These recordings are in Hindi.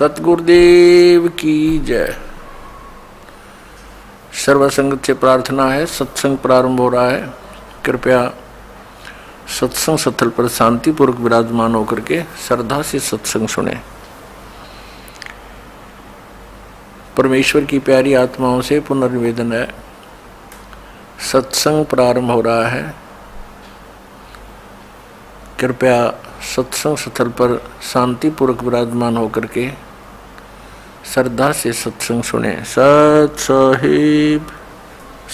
सतगुरुदेव की जय। सर्वसंगत से प्रार्थना है, सत्संग प्रारंभ हो रहा है। कृपया सत्संग स्थल पर शांतिपूर्वक विराजमान होकर के श्रद्धा से सत्संग सुने। परमेश्वर की प्यारी आत्माओं से पुनर्निवेदन है, सत्संग प्रारंभ हो रहा है। कृपया सत्संग स्थल पर शांतिपूर्वक विराजमान होकर के श्रद्धा से सत्संग सुने। सत साहिब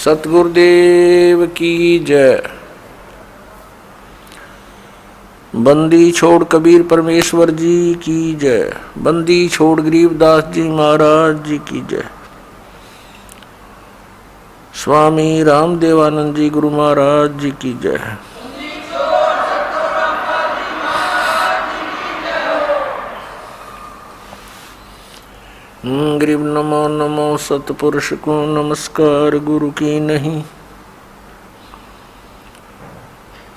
सतगुरुदेव की जय। बंदी छोड़ कबीर परमेश्वर जी की जय। बंदी छोड़ गरीबदास जी महाराज जी की जय। स्वामी रामदेवानंद जी गुरु महाराज जी की जय। गरीब नमो नमो सतपुरुष को नमस्कार, गुरु की नहीं।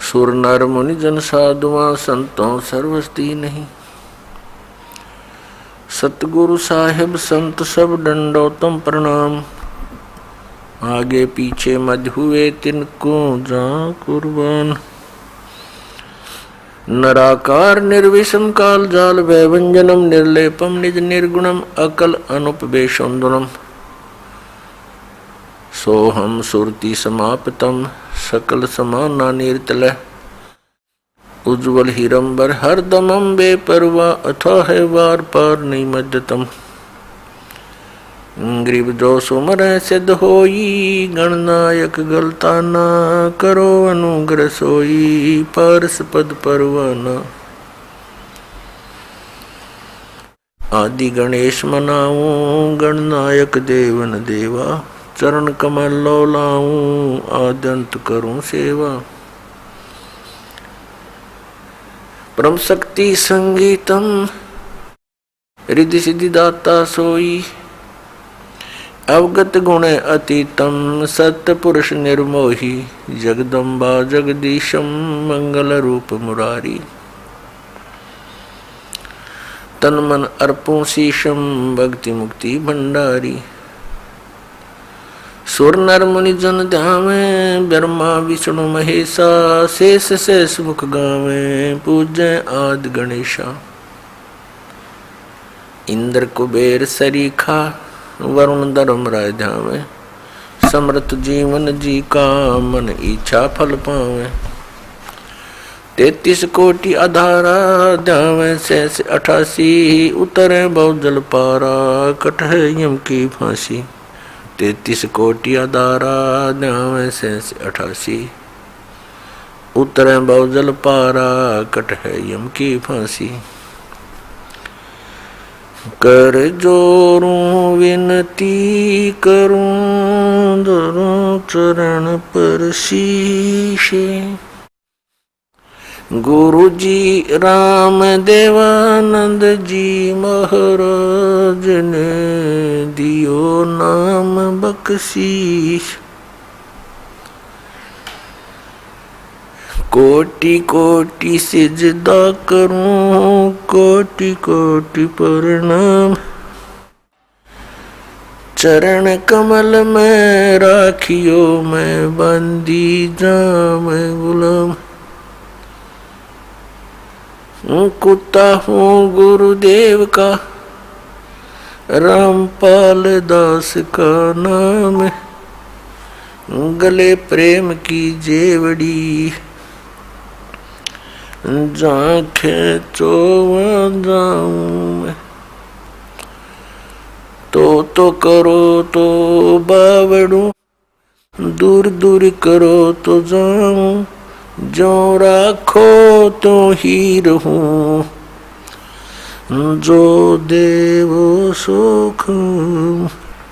सुर नर मुनि जन साधुआ संतों सर्वस्ती नहीं। सतगुरु साहिब संत सब दंडोतम प्रणाम। आगे पीछे मध्य हुए तिनको जा कुर्बान। नराकार निर्विषम काल जाल वैवंजनम निर्लेपम निज निर्गुणम अकल अनुपवेशोन्दनम। सोहम सुरति समाप्तम सकल समाना निर्तल। उज्ज्वल हिरंबर हरदमम बेपरवा अथा है वार पार निमज्जतम। गरीब जो सुमर सिद्ध होई गणनायक गलता ना करो अनुग्रह सोई परस पद परवाना। आदि गणेश मनाऊं गणनायक देवन देवा। चरण कमल लो लाऊं आद्यंत करूं सेवा। परम शक्ति संगीतम रिद्धि सिद्धि दाता सोई। अवगत गुण अतीतम सत्य पुरुष निर्मोही। जगदम्बा जगदीशम मंगल रूप मुरारी। तन मन अर्पों शीशम भक्ति मुक्ति भंडारी। सुर नर मुनि जन ध्यावे ब्रह्मा विष्णु महेशा। शेष शेष मुख गावे पूज्य आदि गणेशा। इंद्र कुबेर सरीखा वरुण धर्म राय ध्यावे। समृत जीवन जी का मन इच्छा फल पावे। 33 कोटि आधारा ध्यावे शेष 88। उतरे बहुजल पारा कटहे यम की फांसी। 33 कोटि आधारा ध्यावे शेष 88। उतरे बहुजल पारा कटहे यम की फांसी। कर जोरूं विनती करूं धरूं चरण पर शीशे। गुरु जी राम देवानंद जी महाराज ने दियो नाम बख्शीश। कोटि कोटि सिजदा करूं कोटि कोटि प्रणाम। चरण कमल में राखियो मैं बंदी जाम गुलाम। कुत्ता हूँ गुरुदेव का रामपाल दास का नाम। गले प्रेम की जेवड़ी जांखे चोवा जाऊं मैं। तो करो तो बावड़ू दूर दूर करो तो जाऊं। जो राखो तो ही रहूं जो देवो सुख।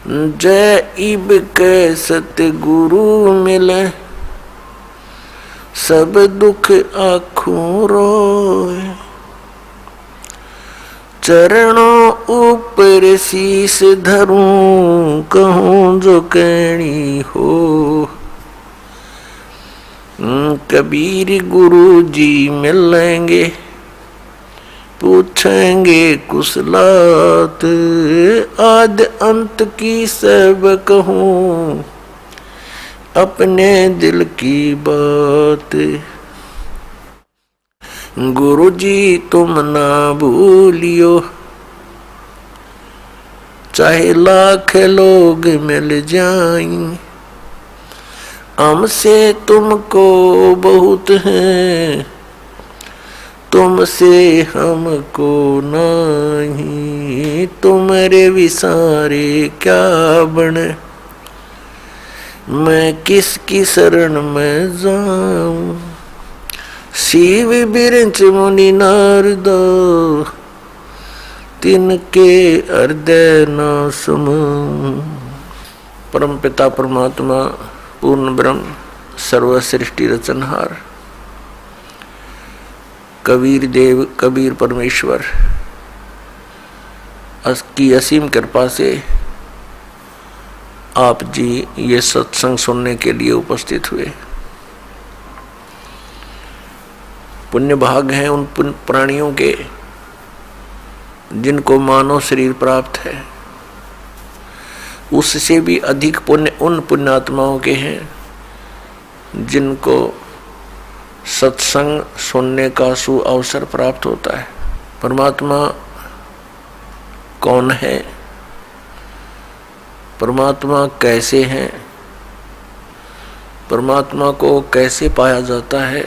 जय इब के सतगुरु मिले सब दुख आँखों रोए। चरणों ऊपर शीस धरूं कहूँ जो कहनी हो। कबीर गुरु जी मिलेंगे पूछेंगे कुशलात, आद अंत की सब कहूँ, अपने दिल की बात। गुरु जी तुम ना भूलियो, चाहे लाख लोग मिल जाएं, हमसे तुमको बहुत है, तुमसे हमको नहीं। तुम्हारे विसारे क्या बने, मैं किसकी शरण में जाऊं। शिव बिरंच मुनि नारद, तिनके हृदय न समाऊं। परम पिता परमात्मा पूर्ण ब्रह्म सर्व सृष्टि रचनहार कबीर देव कबीर परमेश्वर की असीम कृपा से आप जी ये सत्संग सुनने के लिए उपस्थित हुए। पुण्य भाग हैं उन प्राणियों के जिनको मानव शरीर प्राप्त है, उससे भी अधिक पुण्य उन पुण्यात्माओं के हैं जिनको सत्संग सुनने का सु अवसर प्राप्त होता है। परमात्मा कौन है, परमात्मा कैसे हैं, परमात्मा को कैसे पाया जाता है,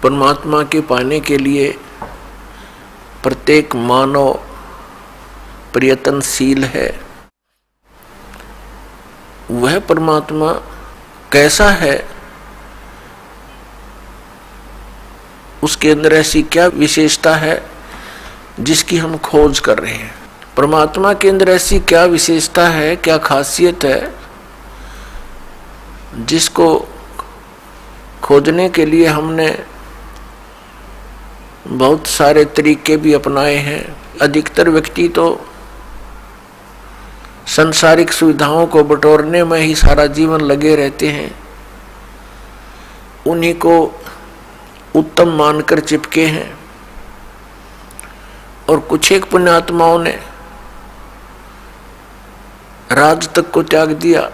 परमात्मा के पाने के लिए प्रत्येक मानव प्रयत्नशील है। वह परमात्मा कैसा है, उसके अंदर ऐसी क्या विशेषता है जिसकी हम खोज कर रहे हैं। परमात्मा के अंदर ऐसी क्या विशेषता है, क्या खासियत है जिसको खोजने के लिए हमने बहुत सारे तरीके भी अपनाए हैं। अधिकतर व्यक्ति तो संसारिक सुविधाओं को बटोरने में ही सारा जीवन लगे रहते हैं, उन्हीं को उत्तम मानकर चिपके हैं। और कुछ एक पुण्यात्माओं ने राज तक को त्याग दिया।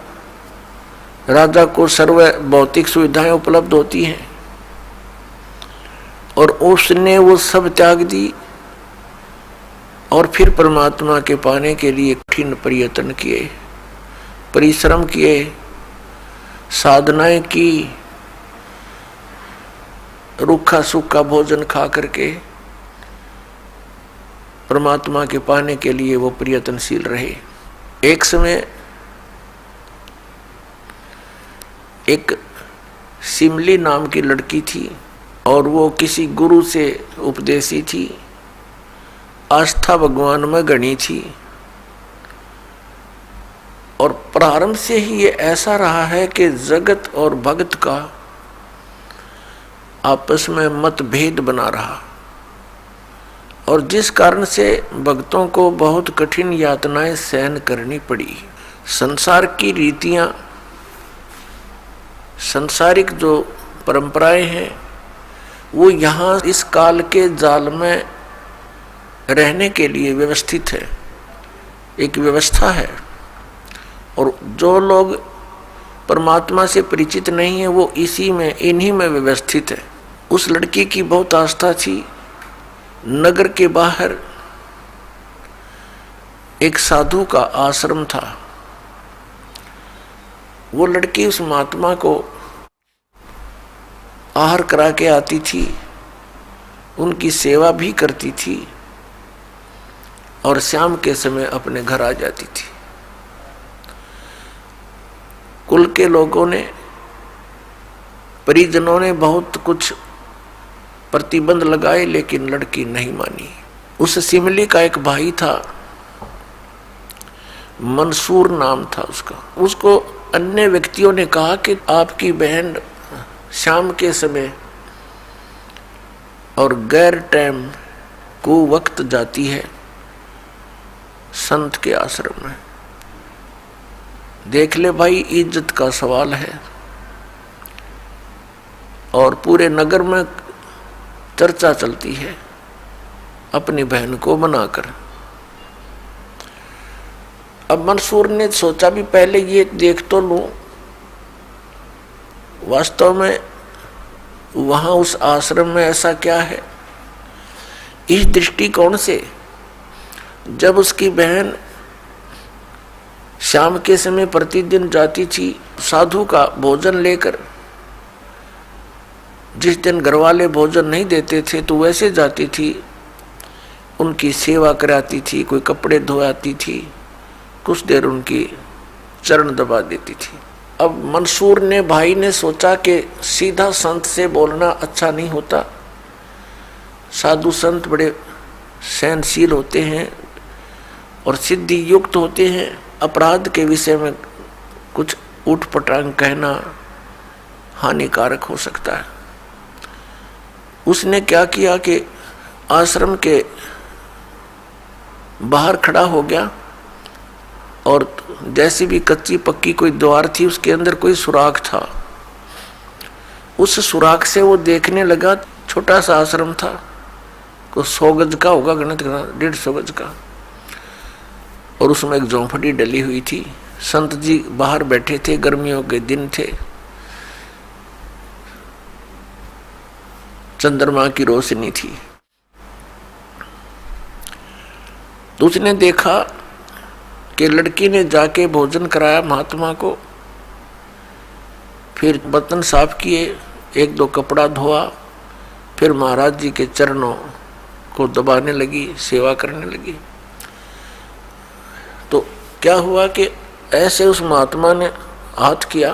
राजा को सर्व भौतिक सुविधाएं उपलब्ध होती हैं और उसने वो सब त्याग दी और फिर परमात्मा के पाने के लिए कठिन प्रयत्न किए, परिश्रम किए, साधनाएं की, रूखा सूखा भोजन खा करके परमात्मा के पाने के लिए वो प्रयत्नशील रहे। एक समय एक सिमली नाम की लड़की थी और वो किसी गुरु से उपदेशी थी, आस्था भगवान में गणी थी। और प्रारंभ से ही ये ऐसा रहा है कि जगत और भक्त का आपस में मतभेद बना रहा और जिस कारण से भक्तों को बहुत कठिन यातनाएं सहन करनी पड़ी। संसार की रीतियां, सांसारिक जो परंपराएं हैं वो यहाँ इस काल के जाल में रहने के लिए व्यवस्थित है, एक व्यवस्था है। और जो लोग परमात्मा से परिचित नहीं है वो इसी में इन्हीं में व्यवस्थित है। उस लड़की की बहुत आस्था थी। नगर के बाहर एक साधु का आश्रम था। वो लड़की उस महात्मा को आहार करा के आती थी, उनकी सेवा भी करती थी और शाम के समय अपने घर आ जाती थी। कुल के लोगों ने, परिजनों ने बहुत कुछ प्रतिबंध लगाए लेकिन लड़की नहीं मानी। उस सिमली का एक भाई था, मंसूर नाम था उसका। उसको अन्य व्यक्तियों ने कहा कि आपकी बहन शाम के समय और गैर टाइम को वक्त जाती है संत के आश्रम में। देख ले भाई, इज्जत का सवाल है। और पूरे नगर में चर्चा चलती है अपनी बहन को बनाकर। अब मंसूर ने सोचा भी पहले ये देख तो लूं वास्तव में वहां उस आश्रम में ऐसा क्या है। इस दृष्टिकोण से जब उसकी बहन शाम के समय प्रतिदिन जाती थी साधु का भोजन लेकर, जिस दिन घरवाले भोजन नहीं देते थे तो वैसे जाती थी, उनकी सेवा कराती थी, कोई कपड़े धोआती थी, कुछ देर उनकी चरण दबा देती थी। अब मंसूर ने भाई ने सोचा कि सीधा संत से बोलना अच्छा नहीं होता, साधु संत बड़े सहनशील होते हैं और सिद्धि युक्त होते हैं, अपराध के विषय में कुछ उठपटांग कहना हानिकारक हो सकता है। उसने क्या किया कि आश्रम के बाहर खड़ा हो गया और जैसी भी कच्ची पक्की कोई द्वार थी उसके अंदर कोई सुराख था, उस सुराख से वो देखने लगा। छोटा सा आश्रम था, को 100 गज का होगा, गणित करना 150 गज का, और उसमें एक झोंपड़ी डली हुई थी। संत जी बाहर बैठे थे, गर्मियों के दिन थे, चंद्रमा की रोशनी थी। तो उसने देखा कि लड़की ने जाके भोजन कराया महात्मा को, फिर बर्तन साफ किए, 1-2 कपड़ा धोआ, फिर महाराज जी के चरणों को दबाने लगी, सेवा करने लगी। तो क्या हुआ कि ऐसे उस महात्मा ने हाथ किया,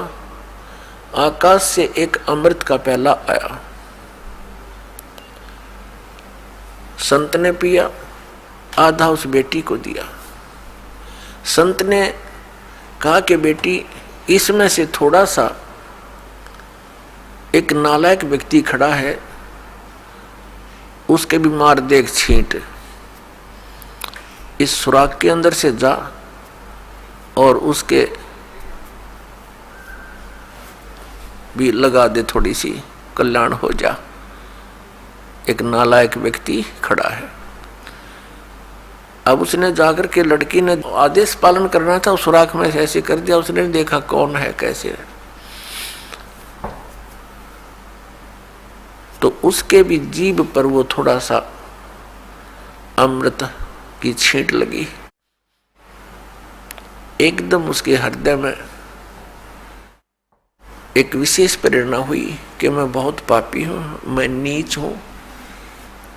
आकाश से एक अमृत का प्याला आया, संत ने पिया, आधा उस बेटी को दिया। संत ने कहा कि बेटी इसमें से थोड़ा सा, एक नालायक व्यक्ति खड़ा है, उसके भी मार देख छींट, इस सुराख के अंदर से जा और उसके भी लगा दे, थोड़ी सी कल्याण हो जा, एक नालायक व्यक्ति खड़ा है। अब उसने जाकर के, लड़की ने आदेश पालन करना था, उस सुराख में से ऐसे कर दिया। उसने देखा कौन है कैसे है, तो उसके भी जीभ पर वो थोड़ा सा अमृत की छींट लगी। एकदम उसके हृदय में एक विशेष प्रेरणा हुई कि मैं बहुत पापी हूं, मैं नीच हूं,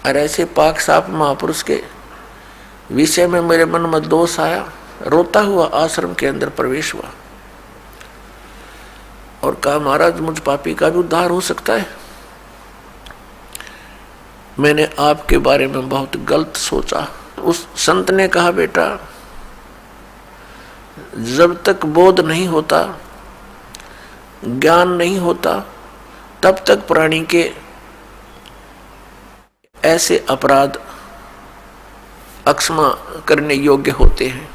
और ऐसे पाक साफ महापुरुष के विषय में मेरे मन में दोष आया। रोता हुआ आश्रम के अंदर प्रवेश हुआ और कहा, महाराज मुझ पापी का भी उद्धार हो सकता है। मैंने आपके बारे में बहुत गलत सोचा। उस संत ने कहा, बेटा जब तक बोध नहीं होता, ज्ञान नहीं होता, तब तक प्राणी के ऐसे अपराध अक्षमा करने योग्य होते हैं।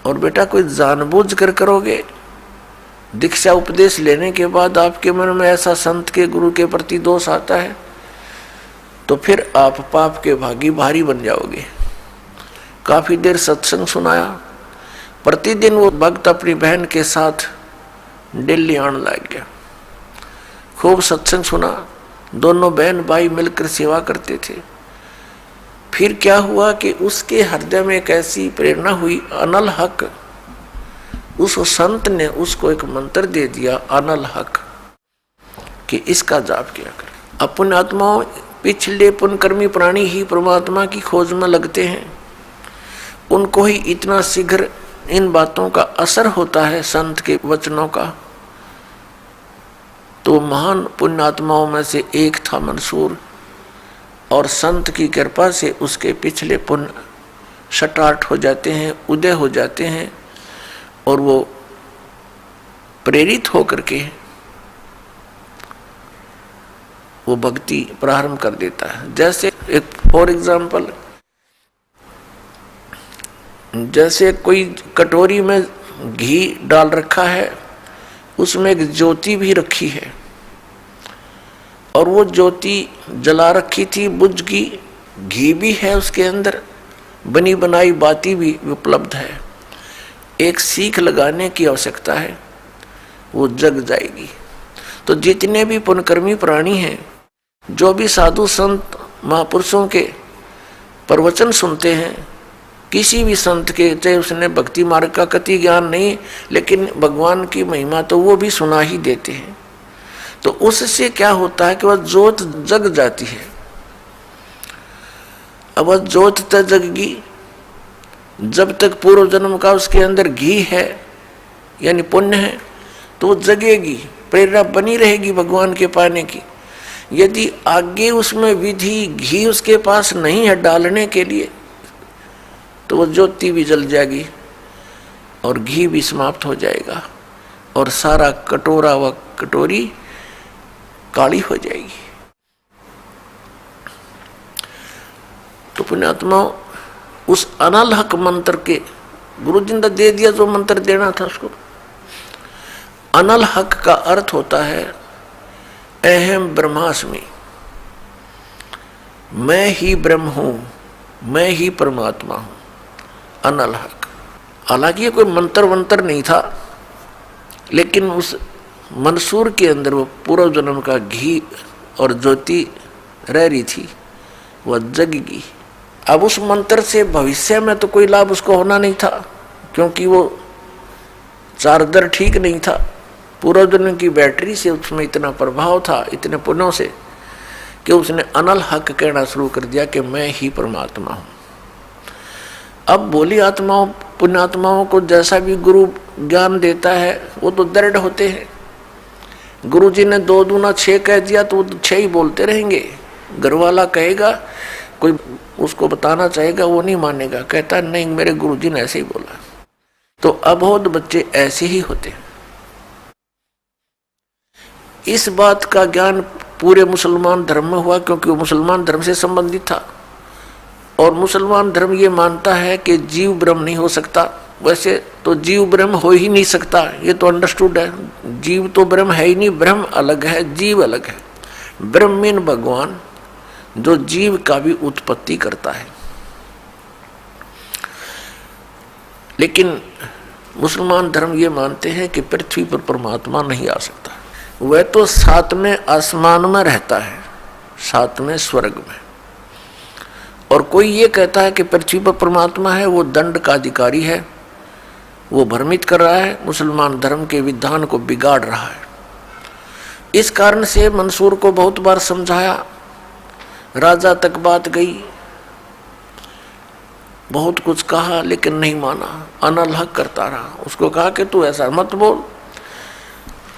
और बेटा कोई जानबूझ कर करोगे, दीक्षा उपदेश लेने के बाद आपके मन में ऐसा संत के गुरु के प्रति दोष आता है, तो फिर आप पाप के भागी भारी बन जाओगे। काफी देर सत्संग सुनाया। प्रतिदिन वो भक्त अपनी बहन के साथ दिल्ली आने लग गया। खूब सत्संग सुना, दोनों बहन भाई मिलकर सेवा करते थे। फिर क्या हुआ कि उसके हृदय में एक ऐसी प्रेरणा हुई, अनल हक। उस संत ने उसको एक मंत्र दे दिया, अनल हक, कि इसका जाप किया कर। अपन आत्माओं, पिछले पुण्यकर्मी प्राणी ही परमात्मा की खोज में लगते हैं, उनको ही इतना शीघ्र इन बातों का असर होता है, संत के वचनों का। तो महान पुण्यात्माओं में से एक था मंसूर, और संत की कृपा से उसके पिछले पुण्य सटाट हो जाते हैं, उदय हो जाते हैं, और वो प्रेरित होकर के वो भक्ति प्रारंभ कर देता है। जैसे एक फॉर एग्जाम्पल, जैसे कोई कटोरी में घी डाल रखा है, उसमें एक ज्योति भी रखी है, और वो ज्योति जला रखी थी, बुझ गई, घी भी है उसके अंदर, बनी बनाई बाती भी उपलब्ध है, एक सीख लगाने की आवश्यकता है, वो जग जाएगी। तो जितने भी पुण्यकर्मी प्राणी हैं, जो भी साधु संत महापुरुषों के प्रवचन सुनते हैं, किसी भी संत के, चाहे उसने भक्ति मार्ग का कति ज्ञान नहीं, लेकिन भगवान की महिमा तो वो भी सुना ही देते हैं। तो उससे क्या होता है कि वह ज्योत जग जाती है। अब वह ज्योत तक जगगी, जब तक पूर्व जन्म का उसके अंदर घी है यानी पुण्य है, तो वो जगेगी, प्रेरणा बनी रहेगी भगवान के पाने की। यदि आगे उसमें विधि घी उसके पास नहीं है डालने के लिए, तो वो ज्योति भी जल जाएगी और घी भी समाप्त हो जाएगा और सारा कटोरा व कटोरी काली हो जाएगी। तो पुण्यात्मा, उस अनल हक मंत्र के गुरु जी ने दे दिया जो मंत्र देना था उसको। अनल हक का अर्थ होता है अहम ब्रह्मास्मि, मैं ही ब्रह्म हूं, मैं ही परमात्मा हूं, अनल हक। हालांकि ये कोई मंत्र वंत्र नहीं था, लेकिन उस मंसूर के अंदर वो पूर्व जन्म का घी और ज्योति रह रही थी, वह जगेगी। अब उस मंत्र से भविष्य में तो कोई लाभ उसको होना नहीं था, क्योंकि वो चार्जर ठीक नहीं था। पूर्व जन्म की बैटरी से उसमें इतना प्रभाव था, इतने पुण्यों से, कि उसने अनल हक कहना शुरू कर दिया कि मैं ही परमात्मा हूँ। अब भोली आत्माओं पुण्यात्माओं को जैसा भी गुरु ज्ञान देता है वो तो दृढ़ होते हैं। गुरु जी ने 2 दूना 6 कह दिया तो वो 6 ही बोलते रहेंगे। घर वाला कहेगा, कोई उसको बताना चाहेगा, वो नहीं मानेगा, कहता नहीं मेरे गुरु जी ने ऐसे ही बोला। तो अबोध बच्चे ऐसे ही होते हैं। इस बात का ज्ञान पूरे मुसलमान धर्म में हुआ, क्योंकि वो मुसलमान धर्म से संबंधित था। और मुसलमान धर्म ये मानता है कि जीव ब्रह्म नहीं हो सकता। वैसे तो जीव ब्रह्म हो ही नहीं सकता, ये तो अंडरस्टूड है। जीव तो ब्रह्म है ही नहीं, ब्रह्म अलग है, जीव अलग है। ब्रह्म मीन भगवान, जो जीव का भी उत्पत्ति करता है। लेकिन मुसलमान धर्म ये मानते हैं कि पृथ्वी पर परमात्मा नहीं आ सकता। वह तो 7वें आसमान में रहता है, 7वें स्वर्ग में। और कोई ये कहता है कि पृथ्वी पर परमात्मा है, वो दंड का अधिकारी है, वो भ्रमित कर रहा है, मुसलमान धर्म के विधान को बिगाड़ रहा है। इस कारण से मंसूर को बहुत बार समझाया, राजा तक बात गई, बहुत कुछ कहा, लेकिन नहीं माना, अनल हक करता रहा। उसको कहा कि तू ऐसा मत बोल।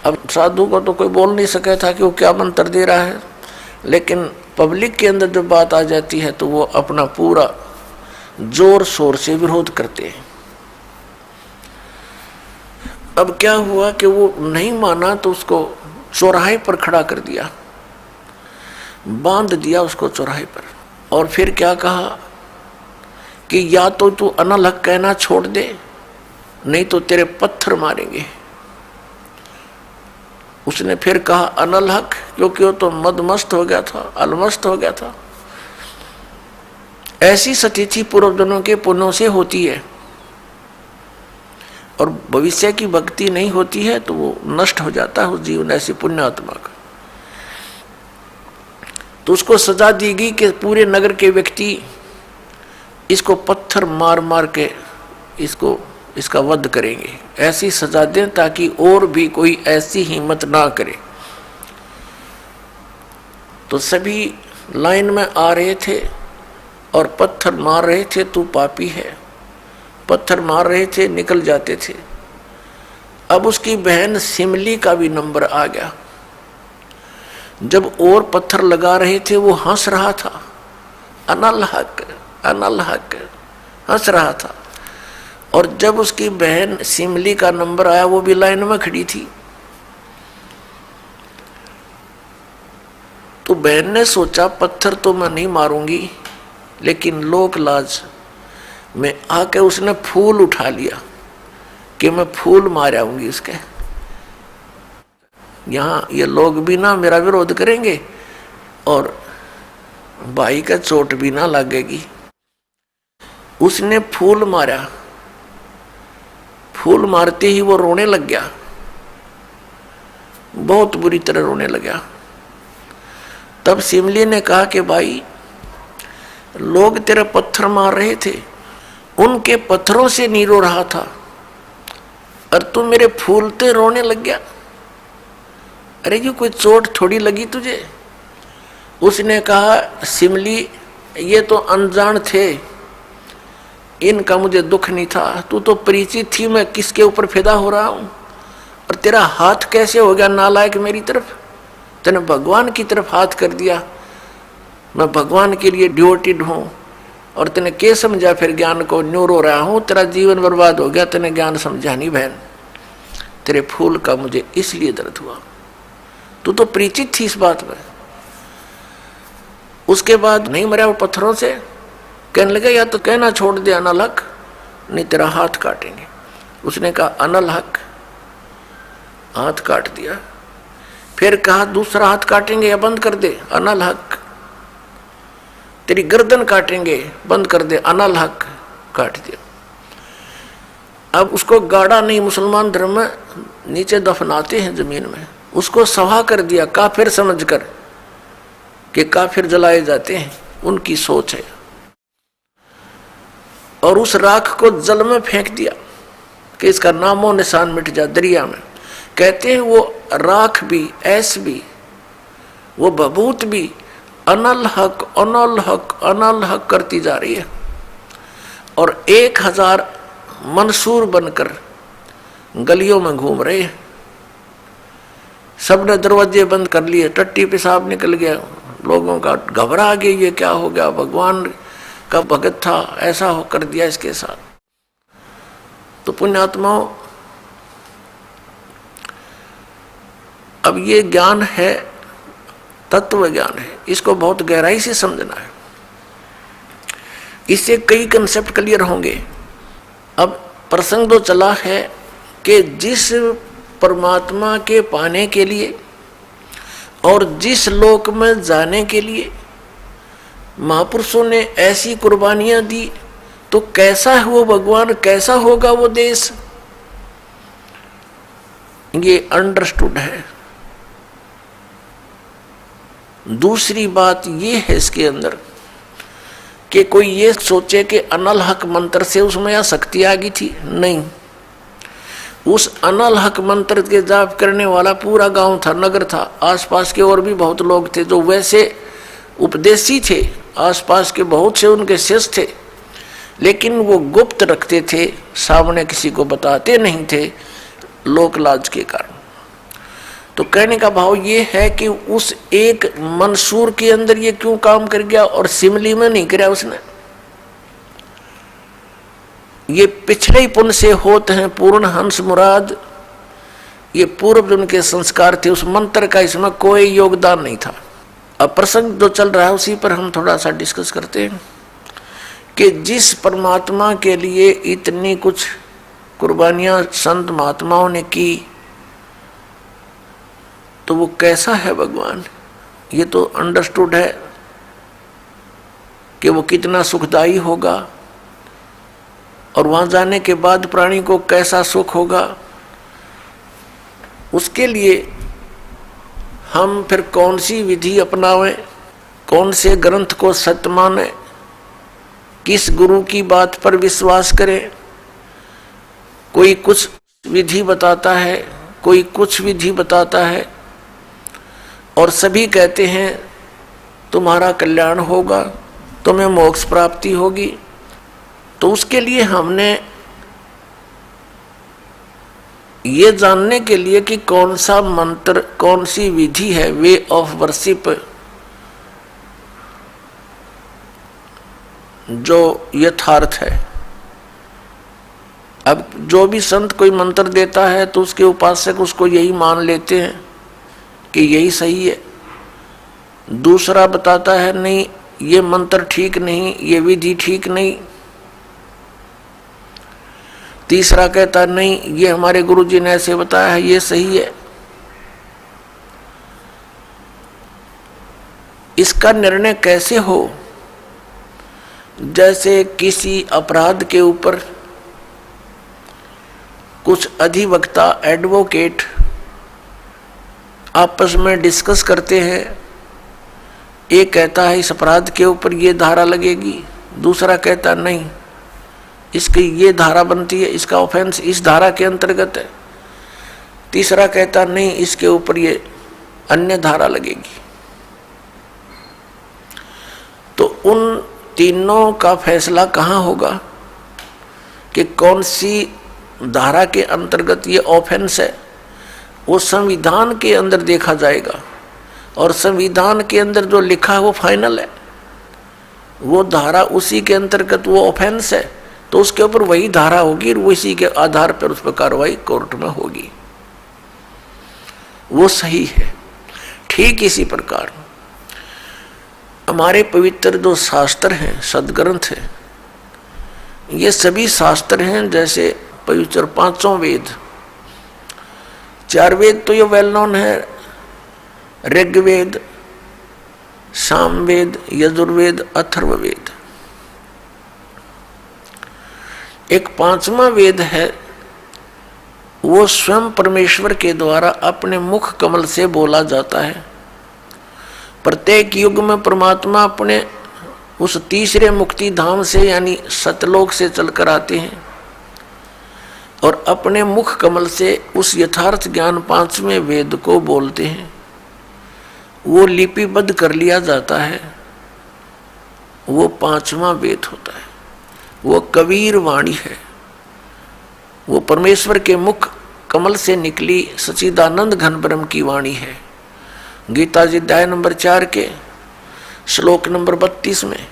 अब साधु को तो कोई बोल नहीं सके था कि वो क्या मंत्र दे रहा है, लेकिन पब्लिक के अंदर जब बात आ जाती है तो वो अपना पूरा जोर शोर से विरोध करते हैं। अब क्या हुआ कि वो नहीं माना तो उसको चौराहे पर खड़ा कर दिया, बांध दिया उसको चौराहे पर। और फिर क्या कहा कि या तो तू अनल हक कहना छोड़ दे, नहीं तो तेरे पत्थर मारेंगे। उसने फिर कहा अनल हक, क्योंकि वो तो मदमस्त हो गया था, अलमस्त हो गया था। ऐसी स्थिति पूर्व जन्मों के पुण्यों से होती है, और भविष्य की भक्ति नहीं होती है तो वो नष्ट हो जाता है उस जीवन ऐसी पुण्यात्मा का। तो उसको सजा दी गई कि पूरे नगर के व्यक्ति इसको पत्थर मार मार के इसका वध करेंगे। ऐसी सजा दें ताकि और भी कोई ऐसी हिम्मत ना करे। तो सभी लाइन में आ रहे थे और पत्थर मार रहे थे, तू पापी है, पत्थर मार रहे थे, निकल जाते थे। अब उसकी बहन सिमली का भी नंबर आ गया। जब और पत्थर लगा रहे थे वो हंस रहा था, अनल हक हंस रहा था। और जब उसकी बहन सिमली का नंबर आया वो भी लाइन में खड़ी थी। तो बहन ने सोचा पत्थर तो मैं नहीं मारूंगी, लेकिन लोक लाज में आके उसने फूल उठा लिया कि मैं फूल मार आऊंगी उसके। यहाँ ये लोग भी ना मेरा विरोध करेंगे और भाई का चोट भी ना लगेगी। उसने फूल मारा, फूल मारते ही वो रोने लग गया, बहुत बुरी तरह रोने लगा। तब सिमली ने कहा कि भाई, लोग तेरे पत्थर मार रहे थे, उनके पत्थरों से नहीं रो रहा था, और तू मेरे फूलते रोने लग गया। अरे ये कोई चोट थोड़ी लगी तुझे? उसने कहा, सिमली ये तो अनजान थे, इनका मुझे दुख नहीं था, तू तो परिचित थी मैं किसके ऊपर फिदा हो रहा हूं, और तेरा हाथ कैसे हो गया नालायक मेरी तरफ? तूने भगवान की तरफ हाथ कर दिया, मैं भगवान के लिए डिवोटेड हूं, और तूने क्या समझा फिर ज्ञान को? न्यू रो रहा हूं, तेरा जीवन बर्बाद हो गया, तूने ज्ञान समझा नहीं बहन, तेरे फूल का मुझे इसलिए दर्द हुआ, तू तो परिचित थी इस बात में। उसके बाद नहीं मरा वो पत्थरों से, कहने लगा या तो कहना छोड़ दे अनल हक, नहीं तेरा हाथ काटेंगे। उसने कहा अनल हक, हाथ काट दिया। फिर कहा दूसरा हाथ काटेंगे या बंद कर दे, अनल हक। तेरी गर्दन काटेंगे, बंद कर दे, अनल हक, काट दिया। अब उसको गाड़ा नहीं, मुसलमान धर्म में नीचे दफनाते हैं जमीन में, उसको सवा कर दिया काफिर समझकर कि काफिर जलाए जाते हैं, उनकी सोच है। और उस राख को जल में फेंक दिया कि इसका नामो निशान मिट जाए दरिया में। कहते हैं वो राख भी, ऐस भी, वो बबूत भी अनल हक अनल हक अनल हक करती जा रही है। और 1000 मंसूर बनकर गलियों में घूम रहे हैं। सबने दरवाजे बंद कर लिए, टट्टी पेशाब निकल गया, लोगों का घबरा गया, ये क्या हो गया, भगवान का भगत था, ऐसा हो कर दिया इसके साथ। तो पुण्यात्माओं, अब ये ज्ञान है, तत्व ज्ञान है, इसको बहुत गहराई से समझना है, इससे कई कंसेप्ट क्लियर होंगे। अब प्रसंग तो चला है कि जिस परमात्मा के पाने के लिए और जिस लोक में जाने के लिए महापुरुषों ने ऐसी कुर्बानियां दी, तो कैसा है वो भगवान, कैसा होगा वो देश, ये अंडरस्टूड है। दूसरी बात ये है इसके अंदर कि कोई ये सोचे कि अनल हक मंत्र से उसमें या शक्ति आ गई थी, नहीं। उस अनल हक मंत्र के जाप करने वाला पूरा गांव था, नगर था, आसपास के और भी बहुत लोग थे जो वैसे उपदेशी थे, आसपास के बहुत से उनके शिष्य थे, लेकिन वो गुप्त रखते थे, सामने किसी को बताते नहीं थे, लोक लाज के कारण। तो कहने का भाव ये है कि उस एक मंसूर के अंदर ये क्यों काम कर गया और सिमली में नहीं कराया उसने? ये पिछले ही पुण्य से होते हैं, पूर्ण हंस मुराद, ये पूर्व जन्म के संस्कार थे, उस मंत्र का इसमें कोई योगदान नहीं था। अब प्रसंग जो चल रहा है उसी पर हम थोड़ा सा डिस्कस करते हैं कि जिस परमात्मा के लिए इतनी कुछ कुर्बानियां संत महात्माओं ने की, तो वो कैसा है भगवान, ये तो अंडरस्टूड है कि वो कितना सुखदायी होगा, और वहां जाने के बाद प्राणी को कैसा सुख होगा। उसके लिए हम फिर कौन सी विधि अपनावें, कौन से ग्रंथ को सत्य माने, किस गुरु की बात पर विश्वास करें। कोई कुछ विधि बताता है, कोई कुछ विधि बताता है, और सभी कहते हैं तुम्हारा कल्याण होगा, तुम्हें मोक्ष प्राप्ति होगी। तो उसके लिए हमने ये जानने के लिए कि कौन सा मंत्र, कौन सी विधि है, वे ऑफ वर्शिप जो यथार्थ है। अब जो भी संत कोई मंत्र देता है तो उसके उपासक उसको यही मान लेते हैं कि यही सही है। दूसरा बताता है नहीं ये मंत्र ठीक नहीं, ये विधि ठीक नहीं। तीसरा कहता है नहीं ये हमारे गुरुजी ने ऐसे बताया है, ये सही है। इसका निर्णय कैसे हो? जैसे किसी अपराध के ऊपर कुछ अधिवक्ता एडवोकेट आपस में डिस्कस करते हैं। एक कहता है इस अपराध के ऊपर ये धारा लगेगी, दूसरा कहता नहीं इसकी ये धारा बनती है, इसका ऑफेंस इस धारा के अंतर्गत है, तीसरा कहता नहीं इसके ऊपर ये अन्य धारा लगेगी। तो उन तीनों का फैसला कहाँ होगा कि कौन सी धारा के अंतर्गत ये ऑफेंस है? वो संविधान के अंदर देखा जाएगा, और संविधान के अंदर जो लिखा है वो फाइनल है, वो धारा उसी के अंतर्गत वो ऑफेंस है, तो उसके ऊपर वही धारा होगी और उसी के आधार पर उस पर कार्रवाई कोर्ट में होगी, वो सही है। ठीक इसी प्रकार हमारे पवित्र जो शास्त्र हैं, सदग्रंथ हैं, ये सभी शास्त्र हैं जैसे पवित्र पांचों वेद। चार वेद तो ये वेल नोन है, ऋग्वेद, सामवेद, यजुर्वेद, अथर्ववेद। एक पांचवा वेद है, वो स्वयं परमेश्वर के द्वारा अपने मुख कमल से बोला जाता है। प्रत्येक युग में परमात्मा अपने उस तीसरे मुक्ति धाम से यानी सतलोक से चलकर आते हैं और अपने मुख कमल से उस यथार्थ ज्ञान पांचवें वेद को बोलते हैं। वो लिपिबद्ध कर लिया जाता है, वो पांचवा वेद होता है, वो कबीर वाणी है, वो परमेश्वर के मुख कमल से निकली सच्चिदानंद घन ब्रह्म की वाणी है। गीता जी अध्याय नंबर 4 के श्लोक नंबर 32 में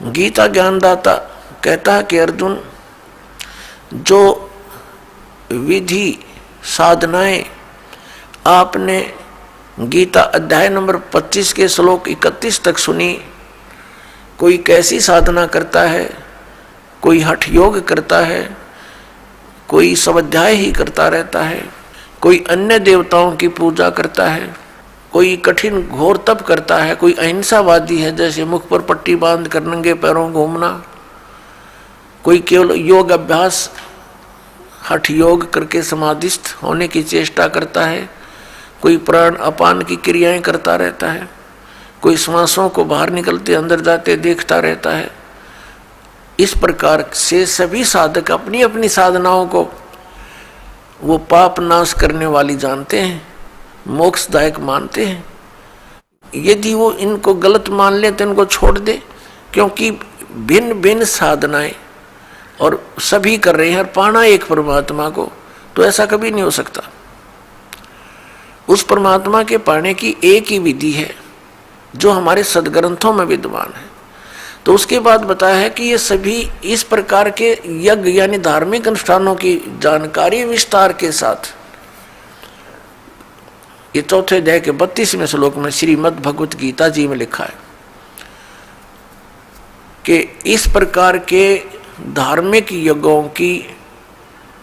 गीता ज्ञानदाता कहता है कि अर्जुन, जो विधि साधनाएं आपने गीता अध्याय नंबर 25 के श्लोक 31 तक सुनी, कोई कैसी साधना करता है, कोई हठ योग करता है, कोई स्वाध्याय ही करता रहता है, कोई अन्य देवताओं की पूजा करता है, कोई कठिन घोर तप करता है, कोई अहिंसावादी है जैसे मुख पर पट्टी बांध कर नंगे पैरों घूमना, कोई केवल योग अभ्यास हठ योग करके समाधिस्थ होने की चेष्टा करता है, कोई प्राण अपान की क्रियाएं करता रहता है, कोई श्वासों को बाहर निकलते अंदर जाते देखता रहता है। इस प्रकार से सभी साधक अपनी अपनी साधनाओं को वो पाप नाश करने वाली जानते हैं, मोक्षदायक मानते हैं। यदि वो इनको गलत मान ले तो इनको छोड़ दे, क्योंकि भिन्न भिन्न साधनाएं और सभी कर रहे हैं और पाना एक परमात्मा को, तो ऐसा कभी नहीं हो सकता। उस परमात्मा के पाने की एक ही विधि है जो हमारे सदग्रंथों में विद्यमान है। तो उसके बाद बताया है कि ये सभी इस प्रकार के यज्ञ यानी धार्मिक अनुष्ठानों की जानकारी विस्तार के साथ ये चौथे अध्याय के 32वें श्लोक में श्रीमद् भगवत गीता जी में लिखा है कि इस प्रकार के धार्मिक यज्ञों की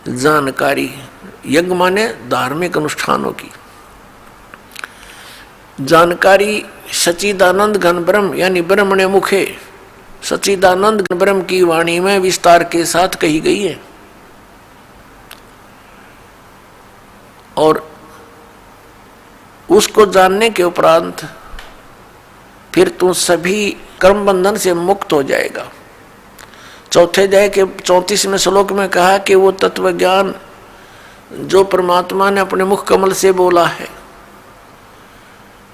जानकारी, यज्ञ माने धार्मिक अनुष्ठानों की जानकारी सच्चिदानंद घन ब्रह्म यानी ब्रह्मणे मुखे सच्चिदानंद घन ब्रह्म की वाणी में विस्तार के साथ कही गई है। और उसको जानने के उपरांत फिर तू सभी कर्म बंधन से मुक्त हो जाएगा। चौथे अध्याय के 34वें श्लोक में कहा कि वो तत्व ज्ञान जो परमात्मा ने अपने मुख कमल से बोला है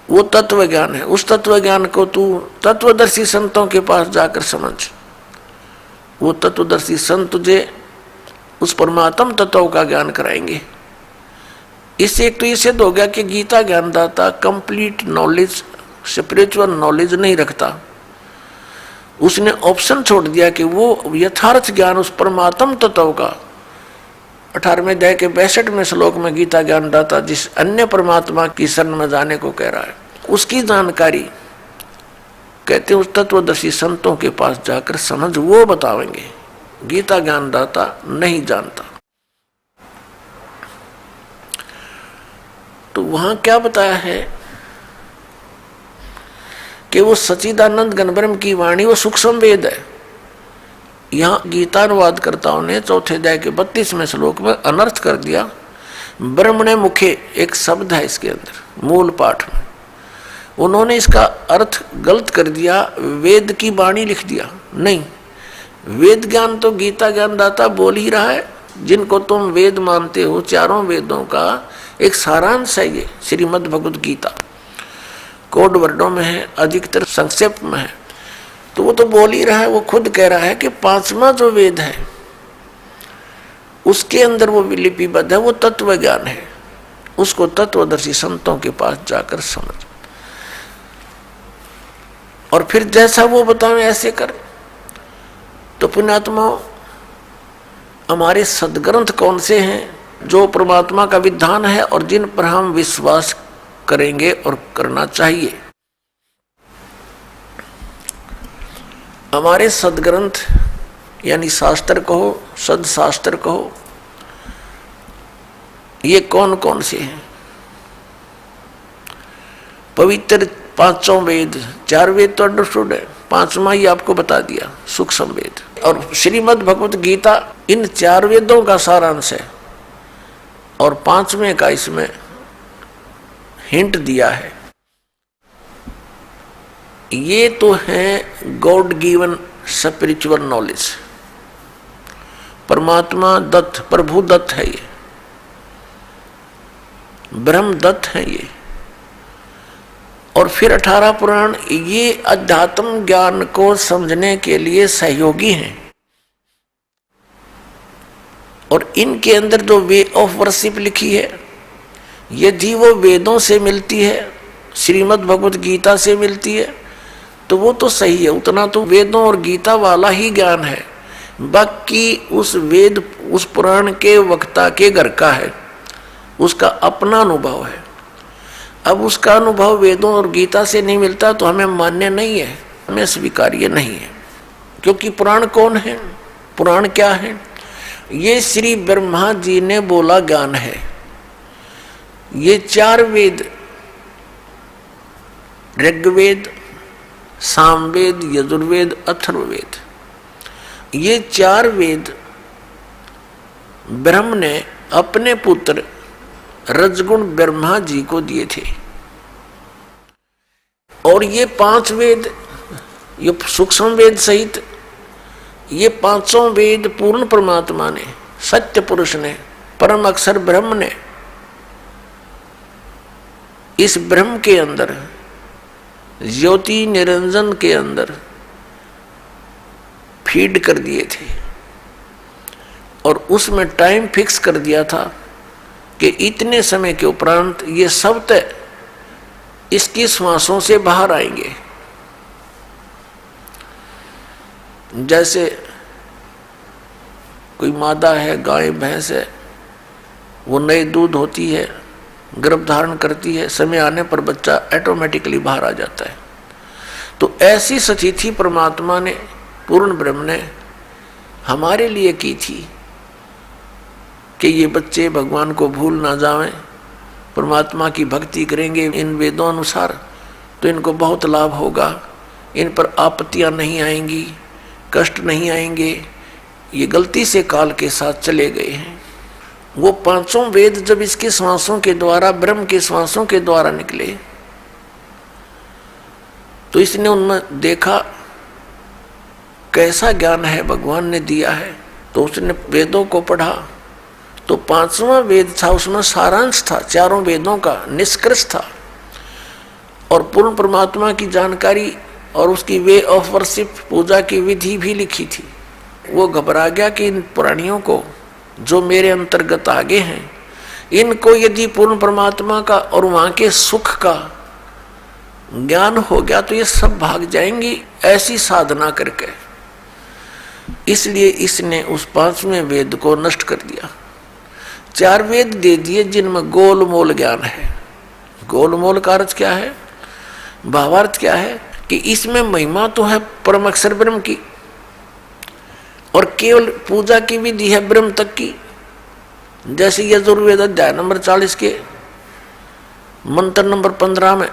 वो तत्व ज्ञान है। उस तत्व ज्ञान को तू तत्वदर्शी संतों के पास जाकर समझ। वो तत्वदर्शी संत तुझे उस परमात्म तत्व का ज्ञान कराएंगे। इससे एक तो ये सिद्ध हो गया कि गीता ज्ञानदाता कंप्लीट नॉलेज, स्पिरिचुअल नॉलेज नहीं रखता। उसने ऑप्शन छोड़ दिया कि वो यथार्थ ज्ञान उस परमात्म तत्व का 18वें अध्याय के 62वें श्लोक में गीता ज्ञानदाता जिस अन्य परमात्मा की शरण में जाने को कह रहा है, उसकी जानकारी कहते हैं उस तत्वदर्शी संतों के पास जाकर समझ, वो बतावेंगे। गीता ज्ञानदाता नहीं जानता। तो वहां क्या बताया है कि वो सच्चिदानंद घन ब्रह्म की वाणी वो सूक्ष्म वेद है। यहाँ गीतानुवादकर्ताओं ने चौथे अध्याय के 32वें श्लोक में अनर्थ कर दिया। ब्रह्मणे मुखे एक शब्द है इसके अंदर मूल पाठ में, उन्होंने इसका अर्थ गलत कर दिया, वेद की वाणी लिख दिया। नहीं, वेद ज्ञान तो गीता ज्ञानदाता बोल ही रहा है, जिनको तुम वेद मानते हो। चारों वेदों का एक सारांश है ये श्रीमद् भगवद गीता। कोड वर्डों में है, अधिकतर संक्षेप में है। तो वो तो बोल ही रहा है, वो खुद कह रहा है कि पांचवा जो वेद है उसके अंदर वो लिपिबद्ध है, वो तत्व ज्ञान है। उसको तत्वदर्शी संतों के पास जाकर समझ, और फिर जैसा वो बतावे ऐसे कर। तो पुण्यात्मा, हमारे सदग्रंथ कौन से हैं जो परमात्मा का विधान है और जिन पर हम विश्वास करेंगे और करना चाहिए। हमारे सदग्रंथ यानी शास्त्र कहो, सदशास्त्र कहो, ये कौन कौन से हैं? पवित्र पांचों वेद, 4 वेद तो अंडरस्टूड है, 5वां ही आपको बता दिया सूक्ष्म वेद। और श्रीमद् भगवत गीता इन 4 वेदों का सारांश है और 5वें का इसमें हिंट दिया है। ये तो है गॉड गिवन स्पिरिचुअल नॉलेज, परमात्मा दत्त, प्रभु दत्त है ये, ब्रह्म दत्त है ये। और फिर 18 पुराण ये अध्यात्म ज्ञान को समझने के लिए सहयोगी हैं। और इनके अंदर जो वे ऑफ वर्शिप लिखी है, यदि वो वेदों से मिलती है, श्रीमद् भगवत गीता से मिलती है, तो वो तो सही है, उतना तो वेदों और गीता वाला ही ज्ञान है। बाकी उस वेद, उस पुराण के वक्ता के घर का है, उसका अपना अनुभव है। अब उसका अनुभव वेदों और गीता से नहीं मिलता तो हमें मान्य नहीं है, हमें स्वीकार्य नहीं है। क्योंकि पुराण कौन है? पुराण क्या है? ये श्री ब्रह्मा जी ने बोला ज्ञान है। ये 4 वेद, ऋग्वेद, सामवेद, यजुर्वेद, अथर्ववेद, ये 4 वेद ब्रह्म ने अपने पुत्र रजगुण ब्रह्मा जी को दिए थे। और ये 5 वेद, ये सूक्ष्म वेद सहित ये 5 वेद पूर्ण परमात्मा ने, सत्य पुरुष ने, परम अक्षर ब्रह्म ने इस ब्रह्म के अंदर, ज्योति निरंजन के अंदर फीड कर दिए थे। और उसमें टाइम फिक्स कर दिया था कि इतने समय के उपरांत ये सब तय इसकी श्वासों से बाहर आएंगे। जैसे कोई मादा है, गाय भैंस है, वो नए दूध होती है, गर्भ धारण करती है, समय आने पर बच्चा ऑटोमेटिकली बाहर आ जाता है। तो ऐसी सतिथि परमात्मा ने, पूर्ण ब्रह्म ने हमारे लिए की थी कि ये बच्चे भगवान को भूल ना जाएं, परमात्मा की भक्ति करेंगे इन वेदों अनुसार तो इनको बहुत लाभ होगा, इन पर आपत्तियां नहीं आएंगी, कष्ट नहीं आएंगे। ये गलती से काल के साथ चले गए हैं। वो 5 वेद जब इसके श्वासों के द्वारा, ब्रह्म के श्वासों के द्वारा निकले, तो इसने उनमें देखा कैसा ज्ञान है भगवान ने दिया है। तो उसने वेदों को पढ़ा, तो 5वां वेद था, उसमें सारांश था, 4 वेदों का निष्कर्ष था और पूर्ण परमात्मा की जानकारी और उसकी वे ऑफ वर्शिप, पूजा की विधि भी लिखी थी। वो घबरा गया कि इन प्राणियों को जो मेरे अंतर्गत आगे हैं, इनको यदि पूर्ण परमात्मा का और वहाँ के सुख का ज्ञान हो गया तो ये सब भाग जाएंगी ऐसी साधना करके। इसलिए इसने उस 5वें वेद को नष्ट कर दिया। 4 वेद दे दिए जिनमें गोलमोल ज्ञान है। गोलमोल का अर्थ क्या है? भावार्थ क्या है कि इसमें महिमा तो है परम अक्षर ब्रह्म की और केवल पूजा की विधि है ब्रह्म तक की। जैसे यजुर्वेद अध्याय नंबर 40 के मंत्र नंबर 15 में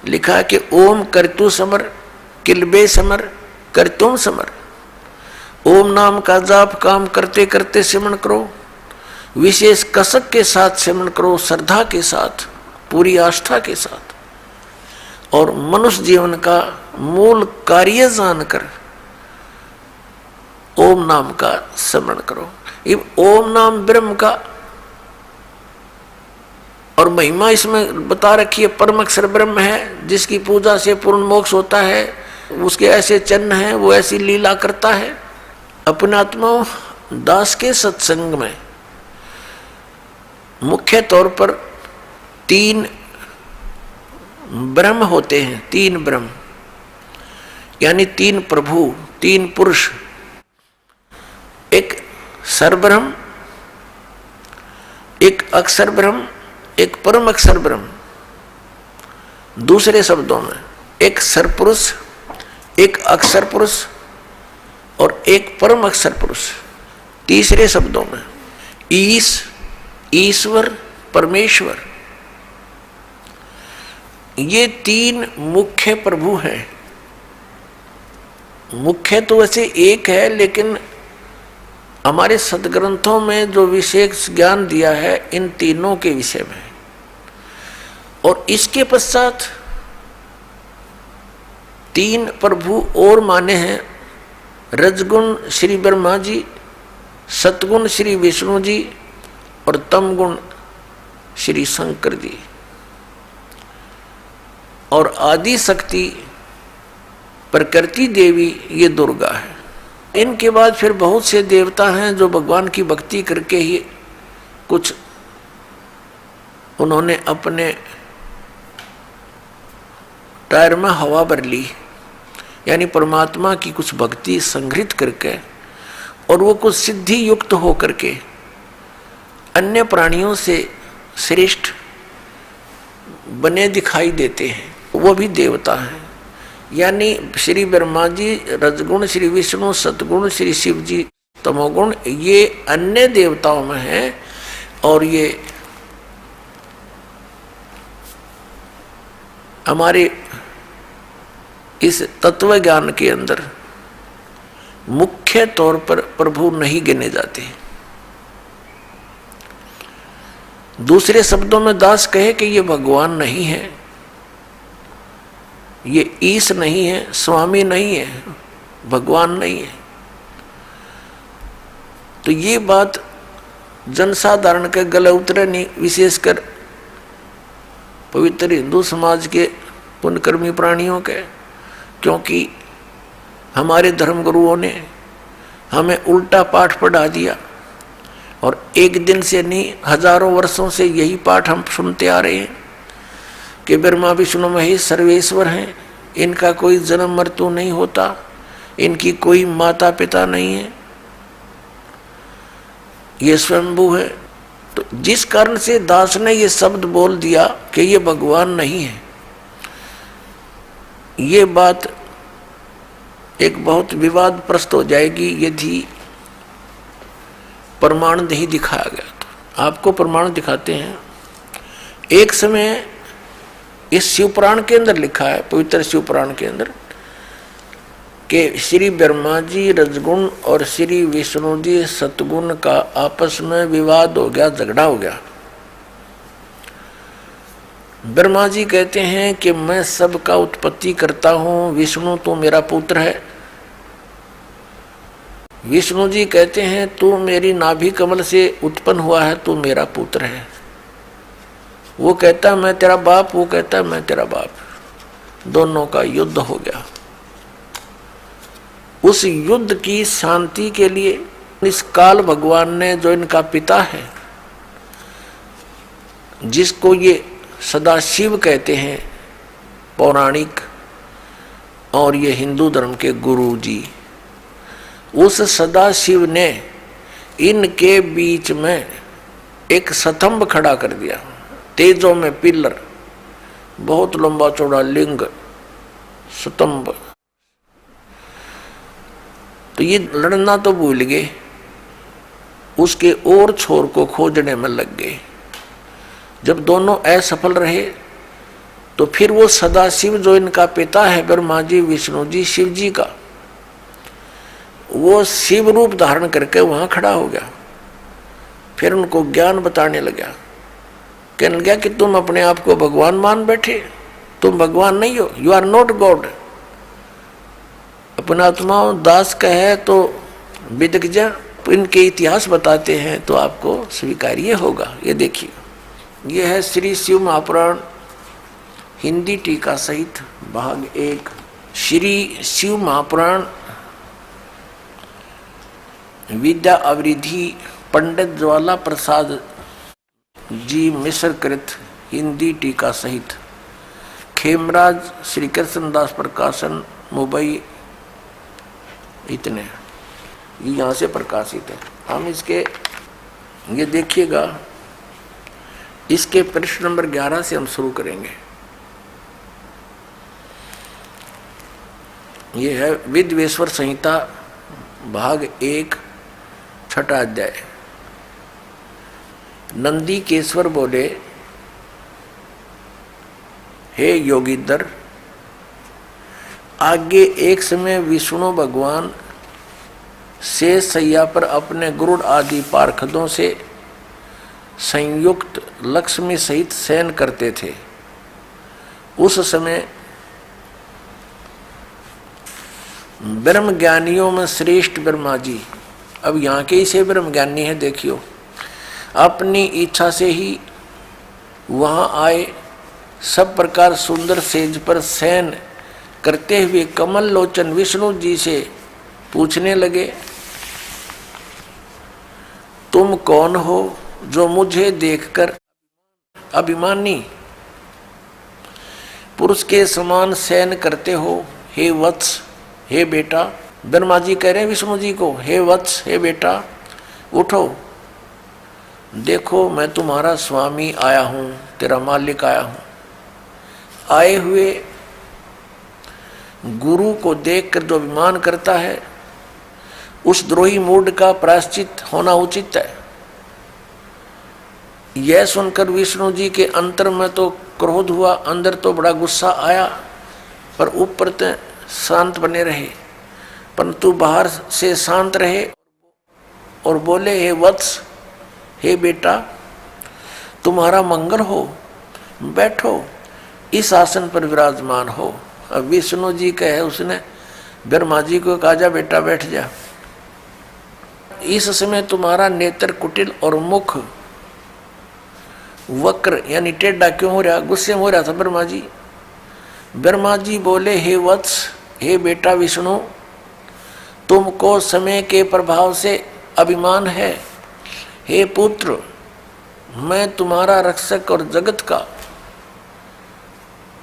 लिखा कि ओम करतु समर किलबे समर करतुम समर। ओम नाम का जाप काम करते करते सिमरण करो, विशेष कसक के साथ सिमरण करो, श्रद्धा के साथ, पूरी आस्था के साथ, और मनुष्य जीवन का मूल कार्य जानकर ओम नाम का स्मरण करो। ओम नाम ब्रह्म का, और महिमा इसमें बता रखी है, परम अक्षर ब्रह्म है जिसकी पूजा से पूर्ण मोक्ष होता है, उसके ऐसे चिन्ह हैं, वो ऐसी लीला करता है। अपने आत्मा दास के सत्संग में मुख्य तौर पर 3 ब्रह्म होते हैं, 3 ब्रह्म यानी 3 प्रभु, 3 पुरुष। एक सरब्रह्म, एक अक्षर ब्रह्म, एक परम अक्षर ब्रह्म। दूसरे शब्दों में एक सरपुरुष, एक अक्षर पुरुष और एक परम अक्षर पुरुष। तीसरे शब्दों में ईश्वर, परमेश्वर। ये 3 मुख्य प्रभु हैं। मुख्य तो वैसे एक है, लेकिन हमारे सदग्रंथों में जो विशेष ज्ञान दिया है इन तीनों के विषय में। और इसके पश्चात 3 प्रभु और माने हैं, रजगुण श्री ब्रह्मा जी, सतगुण श्री विष्णु जी और तमगुण श्री शंकर जी, और आदि शक्ति प्रकृति देवी ये दुर्गा है। इनके बाद फिर बहुत से देवता हैं जो भगवान की भक्ति करके ही कुछ उन्होंने अपने टायर में हवा भर ली, यानी परमात्मा की कुछ भक्ति संग्रहित करके, और वो कुछ सिद्धि युक्त हो करके अन्य प्राणियों से श्रेष्ठ बने दिखाई देते हैं, वो भी देवता हैं। यानी श्री ब्रह्मा जी, रजगुण श्री विष्णु, सतगुण श्री शिव जी, तमोगुण ये अन्य देवताओं में हैं, और ये हमारे इस तत्व ज्ञान के अंदर मुख्य तौर पर प्रभु नहीं गिने जाते। दूसरे शब्दों में दास कहे कि ये भगवान नहीं है, ये ईश नहीं है, स्वामी नहीं है, भगवान नहीं है। तो ये बात जनसाधारण के गले उतरे नहीं, विशेषकर पवित्र हिंदू समाज के पुण्यकर्मी प्राणियों के, क्योंकि हमारे धर्मगुरुओं ने हमें उल्टा पाठ पढ़ा दिया, और एक दिन से नहीं हजारों वर्षों से यही पाठ हम सुनते आ रहे हैं कि ब्रह्मा विष्णु महेश सर्वेश्वर हैं, इनका कोई जन्म मृत्यु नहीं होता, इनकी कोई माता पिता नहीं है, ये स्वयंभू है। तो जिस कारण से दास ने ये शब्द बोल दिया कि ये भगवान नहीं है, ये बात एक बहुत विवादप्रस्त हो जाएगी यदि प्रमाण नहीं दिखाया गया। तो आपको प्रमाण दिखाते हैं। एक समय इस शिवपुराण के अंदर लिखा है, पवित्र शिवपुराण के अंदर, कि श्री ब्रह्मा जी रजगुण और श्री विष्णु जी सतगुण का आपस में विवाद हो गया, झगड़ा हो गया। ब्रह्मा जी कहते हैं कि मैं सबका उत्पत्ति करता हूं, विष्णु तू मेरा पुत्र है। विष्णु जी कहते हैं तू मेरी नाभि कमल से उत्पन्न हुआ है, तू मेरा पुत्र है। वो कहता मैं तेरा बाप, वो कहता मैं तेरा बाप। दोनों का युद्ध हो गया। उस युद्ध की शांति के लिए इस काल भगवान ने, जो इनका पिता है, जिसको ये सदाशिव कहते हैं पौराणिक, और ये हिंदू धर्म के गुरु जी, उस सदाशिव ने इनके बीच में एक स्तंभ खड़ा कर दिया, तेजों में पिलर, बहुत लंबा चौड़ा लिंग स्तंभ। तो ये लड़ना तो भूल गए, उसके और छोर को खोजने में लग गए। जब दोनों असफल रहे तो फिर वो सदाशिव जो इनका पिता है ब्रह्मा जी, विष्णु जी, शिव जी का, वो शिव रूप धारण करके वहां खड़ा हो गया। फिर उनको ज्ञान बताने लगा, कहने लगा कि तुम अपने आप को भगवान मान बैठे, तुम भगवान नहीं हो, यू आर नॉट गॉड। अपना आत्मा दास कहे तो विदग्ध इनके इतिहास बताते हैं तो आपको स्वीकार्य होगा। ये देखिए, ये है श्री शिव महापुराण हिंदी टीका सहित भाग 1। श्री शिव महापुराण विद्या अवरिधि पंडित ज्वाला प्रसाद जी मिश्र कृत हिंदी टीका सहित, खेमराज श्री कृष्णदास प्रकाशन मुंबई, इतने यहाँ से प्रकाशित है। हम इसके ये देखिएगा, इसके प्रश्न नंबर 11 से हम शुरू करेंगे। ये है विद्वेश्वर संहिता भाग 1 छठा अध्याय। नंदी केश्वर बोले, हे योगींद्र, आगे एक समय विष्णु भगवान से सैया पर अपने गरुड़ आदि पार्षदों से संयुक्त लक्ष्मी सहित शयन करते थे। उस समय ब्रह्म ज्ञानियों में श्रेष्ठ ब्रह्मा जी, अब यहाँ के ही से ब्रह्म ज्ञानी है, देखियो, अपनी इच्छा से ही वहाँ आए। सब प्रकार सुंदर सेज पर शयन करते हुए कमल लोचन विष्णु जी से पूछने लगे, तुम कौन हो जो मुझे देखकर अभिमानी पुरुष के समान शयन करते हो? हे वत्स, हे बेटा। ब्रह्मा जी कह रहे हैं विष्णु जी को, हे वत्स, हे बेटा, उठो, देखो मैं तुम्हारा स्वामी आया हूं, तेरा मालिक आया हूं। आए हुए गुरु को देखकर जो अभिमान करता है, उस द्रोही मूड का प्रायश्चित होना उचित है। यह सुनकर विष्णु जी के अंतर में तो क्रोध हुआ, अंदर तो बड़ा गुस्सा आया, पर ऊपर तो शांत बने रहे, परंतु बाहर से शांत रहे और बोले, हे वत्स, हे बेटा, तुम्हारा मंगल हो, बैठो, इस आसन पर विराजमान हो। अब विष्णु जी कहे, उसने ब्रह्मा जी को कहा, जा बेटा बैठ जा। इस समय तुम्हारा नेत्र कुटिल और मुख वक्र यानी टेढ़ा क्यों हो रहा? गुस्से में हो रहा था ब्रह्मा जी। ब्रह्मा जी बोले, हे वत्स, हे बेटा विष्णु, तुमको समय के प्रभाव से अभिमान है। हे पुत्र, मैं तुम्हारा रक्षक और जगत का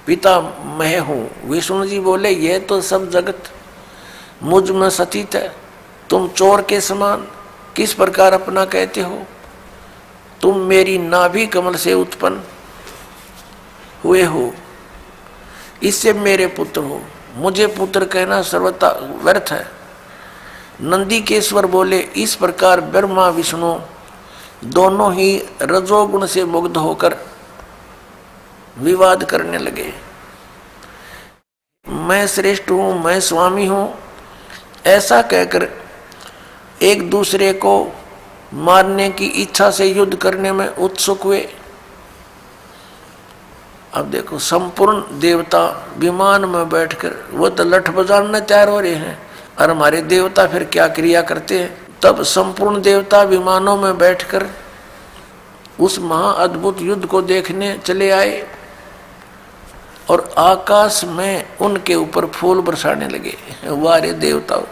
पिता मैं हूँ। विष्णु जी बोले, यह तो सब जगत मुझ में सतीत है, तुम चोर के समान किस प्रकार अपना कहते हो? तुम मेरी नाभि कमल से उत्पन्न हुए हो, इससे मेरे पुत्र हो, मुझे पुत्र कहना सर्वथा व्यर्थ है। नंदीकेश्वर बोले, इस प्रकार ब्रह्मा विष्णु दोनों ही रजोगुण से मुग्ध होकर विवाद करने लगे। मैं श्रेष्ठ हूं, मैं स्वामी हूं, ऐसा कहकर एक दूसरे को मारने की इच्छा से युद्ध करने में उत्सुक हुए। अब देखो, संपूर्ण देवता विमान में बैठकर वो तो लठ बजाने तैयार हो रहे हैं, और हमारे देवता फिर क्या क्रिया करते हैं? तब संपूर्ण देवता विमानों में बैठकर उस महाअद्भुत युद्ध को देखने चले आए और आकाश में उनके ऊपर फूल बरसाने लगे। वारे देवताओं,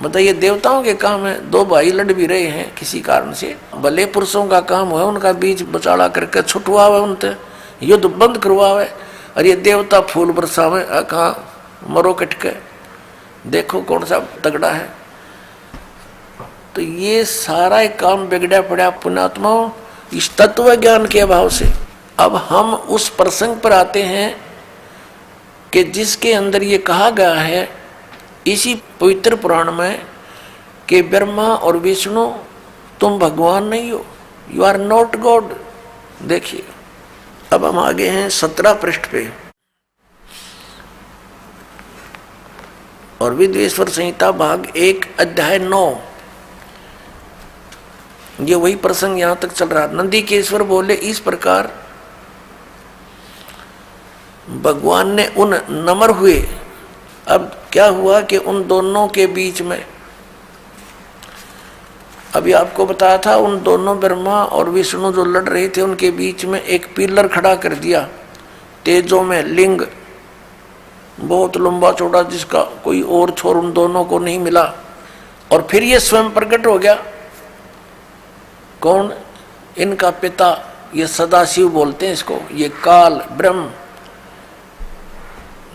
बताइए, देवताओं के काम है, दो भाई लड़ भी रहे हैं किसी कारण से, भले पुरुषों का काम है उनका बीच बचाड़ा करके छुटवावे, उनसे युद्ध बंद करवावे, और ये देवता फूल बरसावे, कहाँ मरो कटके, देखो कौन सा तगड़ा है। तो ये सारा एक काम बिगड़ा पड़ा पुण्यात्माओं इस तत्व ज्ञान के अभाव से। अब हम उस प्रसंग पर आते हैं कि जिसके अंदर ये कहा गया है इसी पवित्र पुराण में कि ब्रह्मा और विष्णु तुम भगवान नहीं हो, यू आर नॉट गॉड। देखिए, अब हम आगे हैं 17 पृष्ठ पे। और विद्वेश्वर संहिता भाग 1 अध्याय 9, ये वही प्रसंग यहां तक चल रहा। नंदीकेश्वर बोले इस प्रकार भगवान ने उन नम्र हुए। अब क्या हुआ कि उन दोनों के बीच में, अभी आपको बताया था, उन दोनों ब्रह्मा और विष्णु जो लड़ रहे थे उनके बीच में एक पिलर खड़ा कर दिया तेजों में, लिंग बहुत लंबा चौड़ा जिसका कोई और छोर उन दोनों को नहीं मिला। और फिर ये स्वयं प्रकट हो गया। कौन? इनका पिता, ये सदाशिव बोलते हैं इसको, ये काल ब्रह्म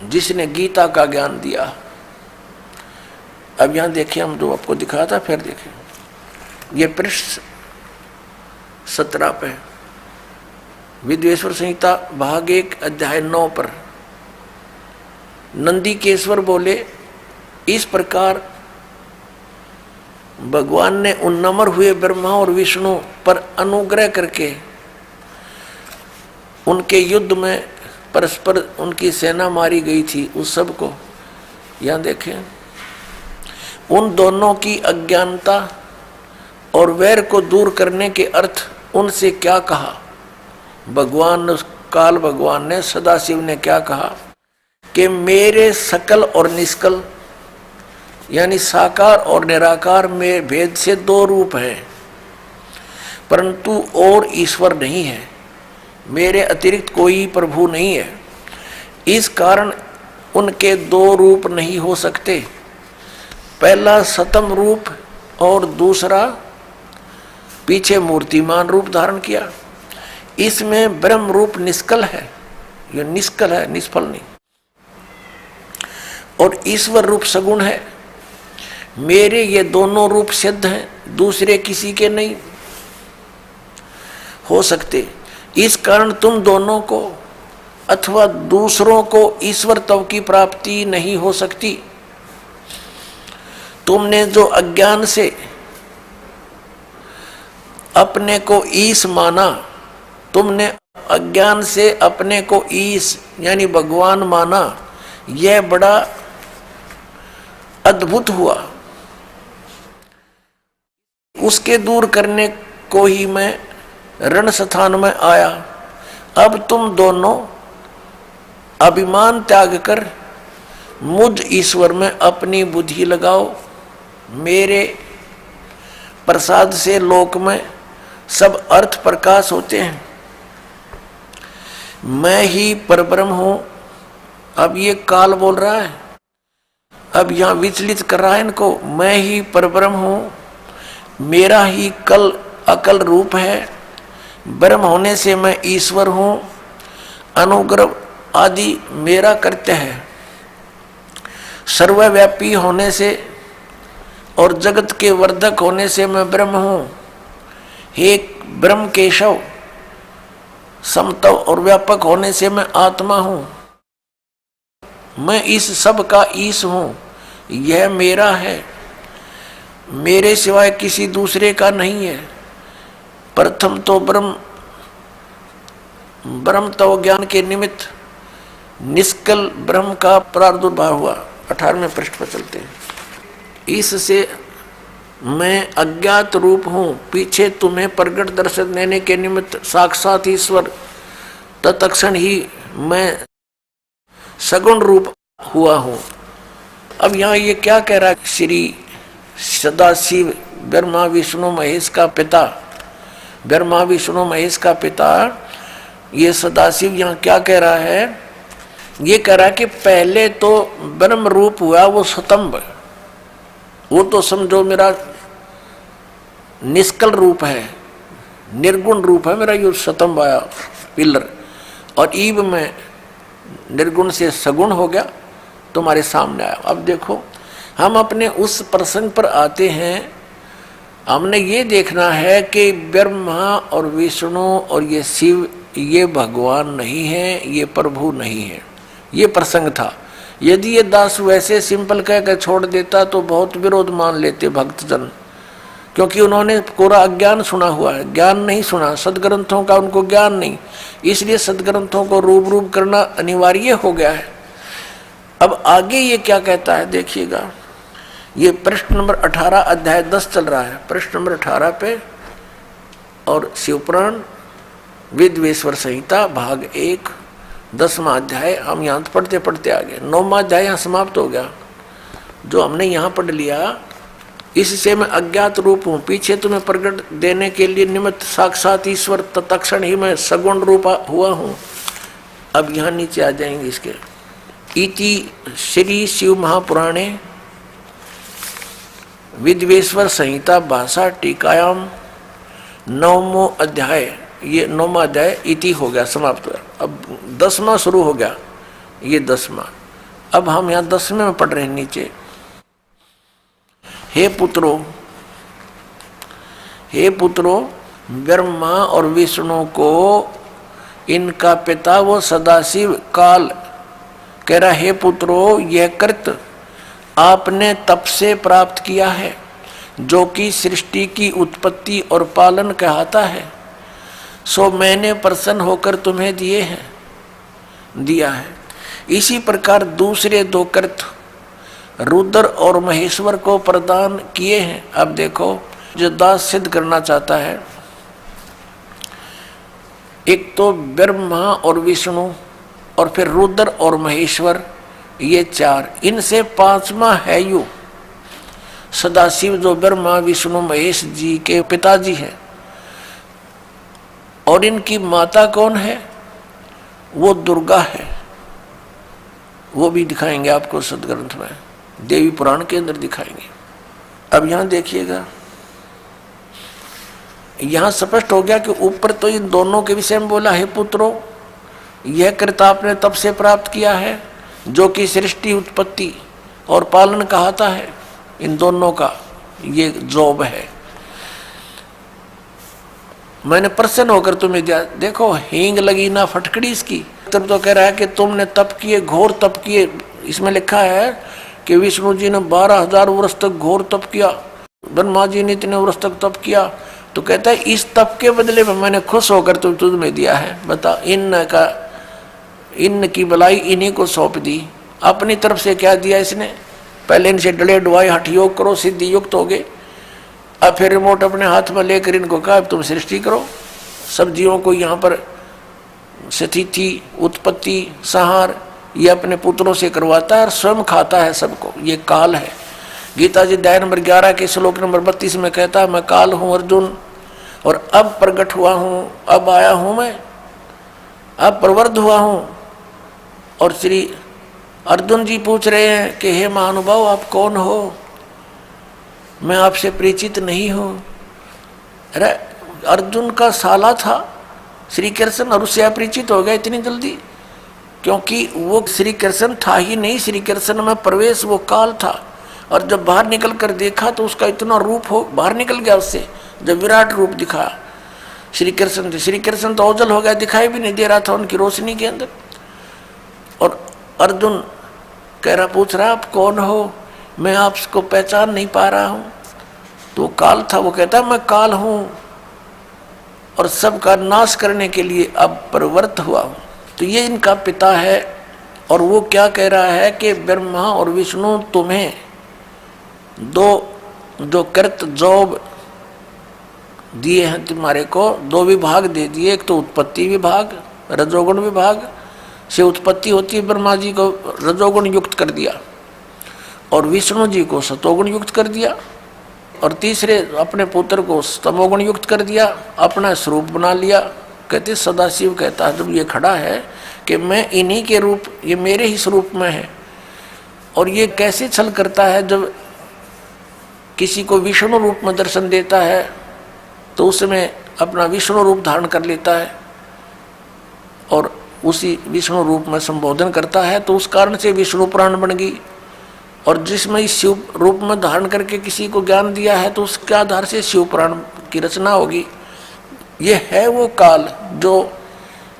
जिसने गीता का ज्ञान दिया। अब यहां देखिए, हम जो आपको दिखाया था, फिर देखिए ये पृष्ठ 17 पे विद्वेश्वर संहिता भाग 1 अध्याय 9 पर नंदीकेश्वर बोले इस प्रकार भगवान ने उन नम्र हुए ब्रह्मा और विष्णु पर अनुग्रह करके उनके युद्ध में परस्पर उनकी सेना मारी गई थी उस सब को, यहां देखें, उन दोनों की अज्ञानता और वैर को दूर करने के अर्थ उनसे क्या कहा भगवान, काल भगवान ने, सदाशिव ने क्या कहा कि मेरे सकल और निष्कल यानी साकार और निराकार में भेद से 2 रूप हैं, परंतु और ईश्वर नहीं है, मेरे अतिरिक्त कोई प्रभु नहीं है। इस कारण उनके 2 रूप नहीं हो सकते, पहला सतम रूप और दूसरा पीछे मूर्तिमान रूप धारण किया। इसमें ब्रह्म रूप निष्कल है, यह निष्कल है, निष्फल नहीं, और ईश्वर रूप सगुण है। मेरे ये दोनों रूप सिद्ध हैं, दूसरे किसी के नहीं हो सकते। इस कारण तुम दोनों को अथवा दूसरों को ईश्वरत्व की प्राप्ति नहीं हो सकती। तुमने जो अज्ञान से अपने को ईश माना, तुमने अज्ञान से अपने को ईश यानी भगवान माना, यह बड़ा अद्भुत हुआ। उसके दूर करने को ही मैं रण स्थान में आया। अब तुम दोनों अभिमान त्याग कर मुझ ईश्वर में अपनी बुद्धि लगाओ। मेरे प्रसाद से लोक में सब अर्थ प्रकाश होते हैं। मैं ही परब्रह्म हूं। अब ये काल बोल रहा है, अब यहां विचलित कर रहा है इनको। मैं ही परब्रह्म हूं, मेरा ही कल अकल रूप है। ब्रह्म होने से मैं ईश्वर हूं। अनुग्रह आदि मेरा कृत्य है। सर्वव्यापी होने से और जगत के वर्धक होने से मैं ब्रह्म हूं। हे ब्रह्म केशव, समतव और व्यापक होने से मैं आत्मा हूं। मैं इस सब का ईश हूं। यह मेरा है, मेरे सिवाय किसी दूसरे का नहीं है। प्रथम तो ब्रह्म तो ज्ञान के निमित्त निष्कल ब्रह्म का प्रादुर्भाव हुआ। 18वें पृष्ठ पर चलते हैं। इससे मैं अज्ञात रूप हूं, पीछे तुम्हें प्रगट दर्शन देने के निमित्त साक्षात ईश्वर, तत्क्षण ही मैं सगुण रूप हुआ हूं। अब यहाँ ये क्या कह रहा है? श्री सदाशिव ब्रह्मा विष्णु महेश का पिता, ब्रह्मा विष्णु महेश का पिता, ये सदाशिव यहाँ क्या कह रहा है? ये कह रहा है कि पहले तो ब्रह्म रूप हुआ वो स्तंभ, वो तो समझो मेरा निष्कल रूप है, निर्गुण रूप है मेरा। ये स्तंभ आया पिलर, और ईब में निर्गुण से सगुण हो गया, तुम्हारे सामने आया। अब देखो, हम अपने उस प्रसंग पर आते हैं। हमने ये देखना है कि ब्रह्मा और विष्णु और ये शिव, ये भगवान नहीं है, ये प्रभु नहीं है। ये प्रसंग था। यदि ये दास वैसे सिंपल कह कर छोड़ देता तो बहुत विरोध मान लेते भक्तजन, क्योंकि उन्होंने पूरा अज्ञान सुना हुआ है, ज्ञान नहीं सुना, सदग्रंथों का उनको ज्ञान नहीं। इसलिए सदग्रंथों को रूप रूप करना अनिवार्य हो गया है। अब आगे ये क्या कहता है देखिएगा, ये प्रश्न नंबर 18 अध्याय 10 चल रहा है, प्रश्न नंबर 18 पे, और शिवपुराण विद्वेश्वर संहिता भाग 1 10वां अध्याय हम यहाँ पढ़ते पढ़ते आ गए। 9वां अध्याय यहाँ समाप्त हो गया। जो हमने यहाँ पढ़ लिया, इससे मैं अज्ञात रूप हूँ, पीछे तुम्हें प्रकट देने के लिए निमित्त साक्षात ईश्वर, तत्क्षण ही मैं सगुण रूप हुआ हूँ। अब यहाँ नीचे आ जाएंगे इसके। इति श्री शिव महापुराणे विद्वेश्वर संहिता भाषा टीकायाम 9वां अध्याय, ये 9वां अध्याय इति हो गया, समाप्त हो गया। अब 10वां शुरू हो गया, ये 10वां। अब हम यहाँ 10वें में पढ़ रहे हैं नीचे। हे पुत्रों, ब्रह्मा और विष्णु को इनका पिता वो सदाशिव काल कह रहा, हे पुत्रों, यह कृत आपने तप से प्राप्त किया है, जो कि सृष्टि की उत्पत्ति और पालन कहता है, सो मैंने प्रसन्न होकर तुम्हें दिया है। इसी प्रकार दूसरे दो कृत रुद्र और महेश्वर को प्रदान किए हैं। अब देखो, जो दास सिद्ध करना चाहता है, एक तो ब्रह्मा और विष्णु और फिर रुद्र और महेश्वर, ये 4, इनसे 5वां है यू सदाशिव, जो ब्रह्मा विष्णु महेश जी के पिताजी हैं। और इनकी माता कौन है? वो दुर्गा है। वो भी दिखाएंगे आपको सदग्रंथ में, देवी पुराण के अंदर दिखाएंगे। अब यहां देखिएगा, यहां स्पष्ट हो गया कि ऊपर तो इन दोनों के विषय में बोला है, पुत्रों, यह कृत आपने तब से प्राप्त किया है, जो कि सृष्टि उत्पत्ति और पालन कहता है। इन दोनों का ये जॉब है। मैंने प्रसन्न होकर तुम्हें दिया। देखो, हींग लगी ना फटकड़ी इसकी। तब तो कह रहा है कि तुमने तप किए, घोर तप किए। इसमें लिखा है कि विष्णु जी ने 12,000 वर्ष तक घोर तप किया, ब्रह्मा जी ने इतने वर्ष तक तप किया। तो कहता है इस तप के बदले में मैंने खुश होकर तुम्हें दिया है। बता, इन की भलाई इन्हीं को सौंप दी। अपनी तरफ से क्या दिया इसने? पहले इनसे डले डुआई हठ योग करो, सिद्धि युक्त हो गए। अब फिर रिमोट अपने हाथ में लेकर इनको कहा तुम सृष्टि करो। सब जीवों को यहाँ पर स्थिति, उत्पत्ति, संहार ये अपने पुत्रों से करवाता है और स्वयं खाता है सबको। ये काल है। गीता जी अध्याय नंबर 11 के श्लोक नंबर 32 में कहता है, मैं काल हूँ अर्जुन, और अब प्रकट हुआ हूँ, अब आया हूँ मैं, अब प्रवृद्ध हुआ हूँ। और श्री अर्जुन जी पूछ रहे हैं कि हे महानुभाव, आप कौन हो? मैं आपसे परिचित नहीं हूँ। अरे अर्जुन का साला था श्री कृष्ण, और उससे अपरिचित हो गया इतनी जल्दी? क्योंकि वो श्री कृष्ण था ही नहीं, श्री कृष्ण में प्रवेश वो काल था। और जब बाहर निकल कर देखा तो उसका इतना रूप हो बाहर निकल गया उससे, जब विराट रूप दिखा श्री कृष्ण तो ओझल हो गया, दिखाई भी नहीं दे रहा था उनकी रोशनी के अंदर। और अर्जुन कह रहा, पूछ रहा आप कौन हो? मैं आपको पहचान नहीं पा रहा हूँ। तो काल था। वो कहता मैं काल हूँ और सबका नाश करने के लिए अब प्रवृत्त हुआ हूँ। तो ये इनका पिता है। और वो क्या कह रहा है कि ब्रह्मा और विष्णु तुम्हें दो कृत जॉब दिए हैं, तुम्हारे को 2 विभाग दे दिए। एक तो उत्पत्ति विभाग, रजोगुण विभाग से उत्पत्ति होती है, ब्रह्मा जी को रजोगुण युक्त कर दिया और विष्णु जी को सतोगुण युक्त कर दिया, और तीसरे अपने पुत्र को तमोगुण युक्त कर दिया, अपना स्वरूप बना लिया। कहते सदाशिव कहता है जब ये खड़ा है कि मैं इन्हीं के रूप, ये मेरे ही स्वरूप में है। और ये कैसे छल करता है, जब किसी को विष्णु रूप में दर्शन देता है तो उसमें अपना विष्णु रूप धारण कर लेता है और उसी विष्णु रूप में संबोधन करता है। तो उस कारण से विष्णु पुराण बन गई। और जिसमें इस शिव रूप में धारण करके किसी को ज्ञान दिया है तो उसके आधार से शिव पुराण की रचना होगी। ये है वो काल जो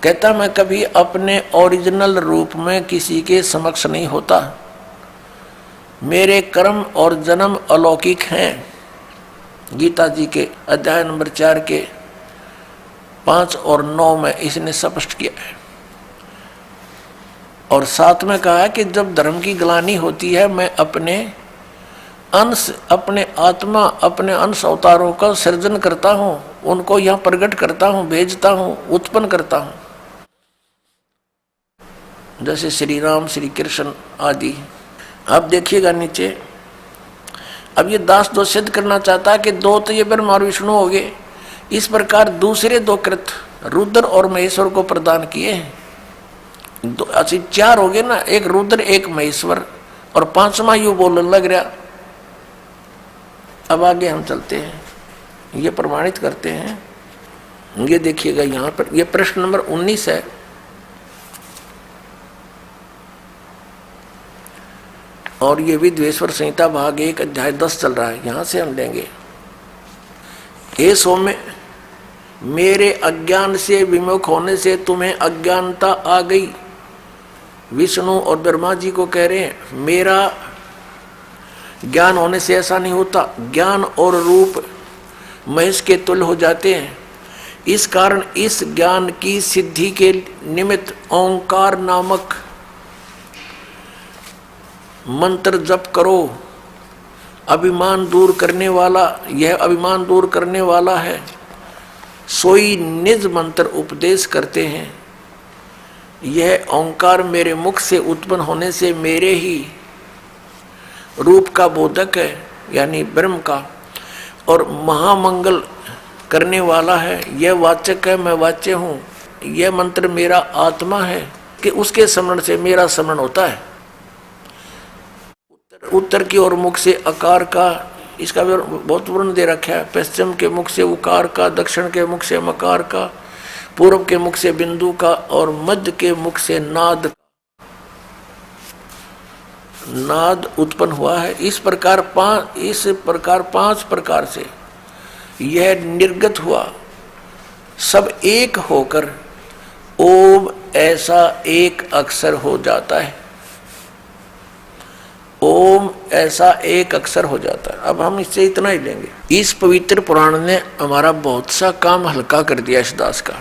कहता मैं कभी अपने ओरिजिनल रूप में किसी के समक्ष नहीं होता, मेरे कर्म और जन्म अलौकिक हैं। गीता जी के अध्याय नंबर 4 के 5 और 9 में इसने स्पष्ट किया है। और साथ में कहा है कि जब धर्म की ग्लानि होती है मैं अपने अंश, अपने आत्मा, अपने अंश अवतारों का सृजन करता हूं, उनको यहां प्रकट करता हूं, भेजता हूं, उत्पन्न करता हूं, जैसे श्री राम, श्री कृष्ण आदि। अब देखिएगा नीचे, अब ये दास दो सिद्ध करना चाहता है कि दो तो ये ब्रह्मा और विष्णु हो गए, इस प्रकार दूसरे दो कृत रुद्र और महेश्वर को प्रदान किए हैं। दो अच्छी चार हो गए ना, एक रुद्र एक महेश्वर, और पांचवा यू बोलने लग रहा। अब आगे हम चलते हैं, ये प्रमाणित करते हैं। ये देखिएगा यहाँ पर, ये प्रश्न नंबर 19 है। और ये विद्वेश्वर संहिता भाग 1 अध्याय 10 चल रहा है, यहां से हम लेंगे। हे सौम्य, मेरे अज्ञान से विमुख होने से तुम्हें अज्ञानता आ गई। विष्णु और ब्रह्मा जी को कह रहे हैं, मेरा ज्ञान होने से ऐसा नहीं होता, ज्ञान और रूप महेश के तुल्य हो जाते हैं। इस कारण इस ज्ञान की सिद्धि के निमित्त ओंकार नामक मंत्र जप करो। अभिमान दूर करने वाला, यह अभिमान दूर करने वाला है। सोई निज मंत्र उपदेश करते हैं। यह ओंकार मेरे मुख से उत्पन्न होने से मेरे ही रूप का बोधक है, यानी ब्रह्म का, और महामंगल करने वाला है। यह वाचक है, मैं वाच्य हूँ। यह मंत्र मेरा आत्मा है कि उसके स्मरण से मेरा स्मरण होता है। उत्तर की ओर मुख से आकार का, इसका भी बहुत वर्ण दे रखा है। पश्चिम के मुख से उकार का, दक्षिण के मुख से मकार का, पूर्व के मुख से बिंदु का, और मध्य के मुख से नाद उत्पन्न हुआ है। इस प्रकार पांच प्रकार से यह निर्गत हुआ। सब एक होकर ओम ऐसा एक अक्षर हो जाता है। ओम ऐसा एक अक्षर हो जाता है। अब हम इससे इतना ही लेंगे। इस पवित्र पुराण ने हमारा बहुत सा काम हल्का कर दिया इस दास का।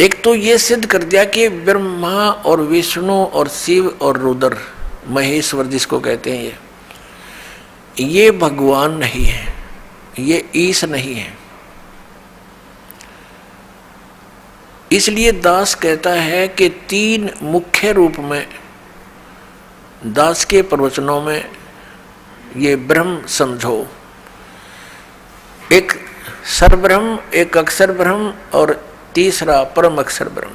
एक तो ये सिद्ध कर दिया कि ब्रह्मा और विष्णु और शिव और रुद्र, महेश्वर जिसको कहते हैं, ये भगवान नहीं है, ये ईश नहीं है। इसलिए दास कहता है कि तीन मुख्य रूप में दास के प्रवचनों में ये ब्रह्म समझो। एक सरब्रह्म, एक अक्षर ब्रह्म, और तीसरा परम अक्षर ब्रह्म।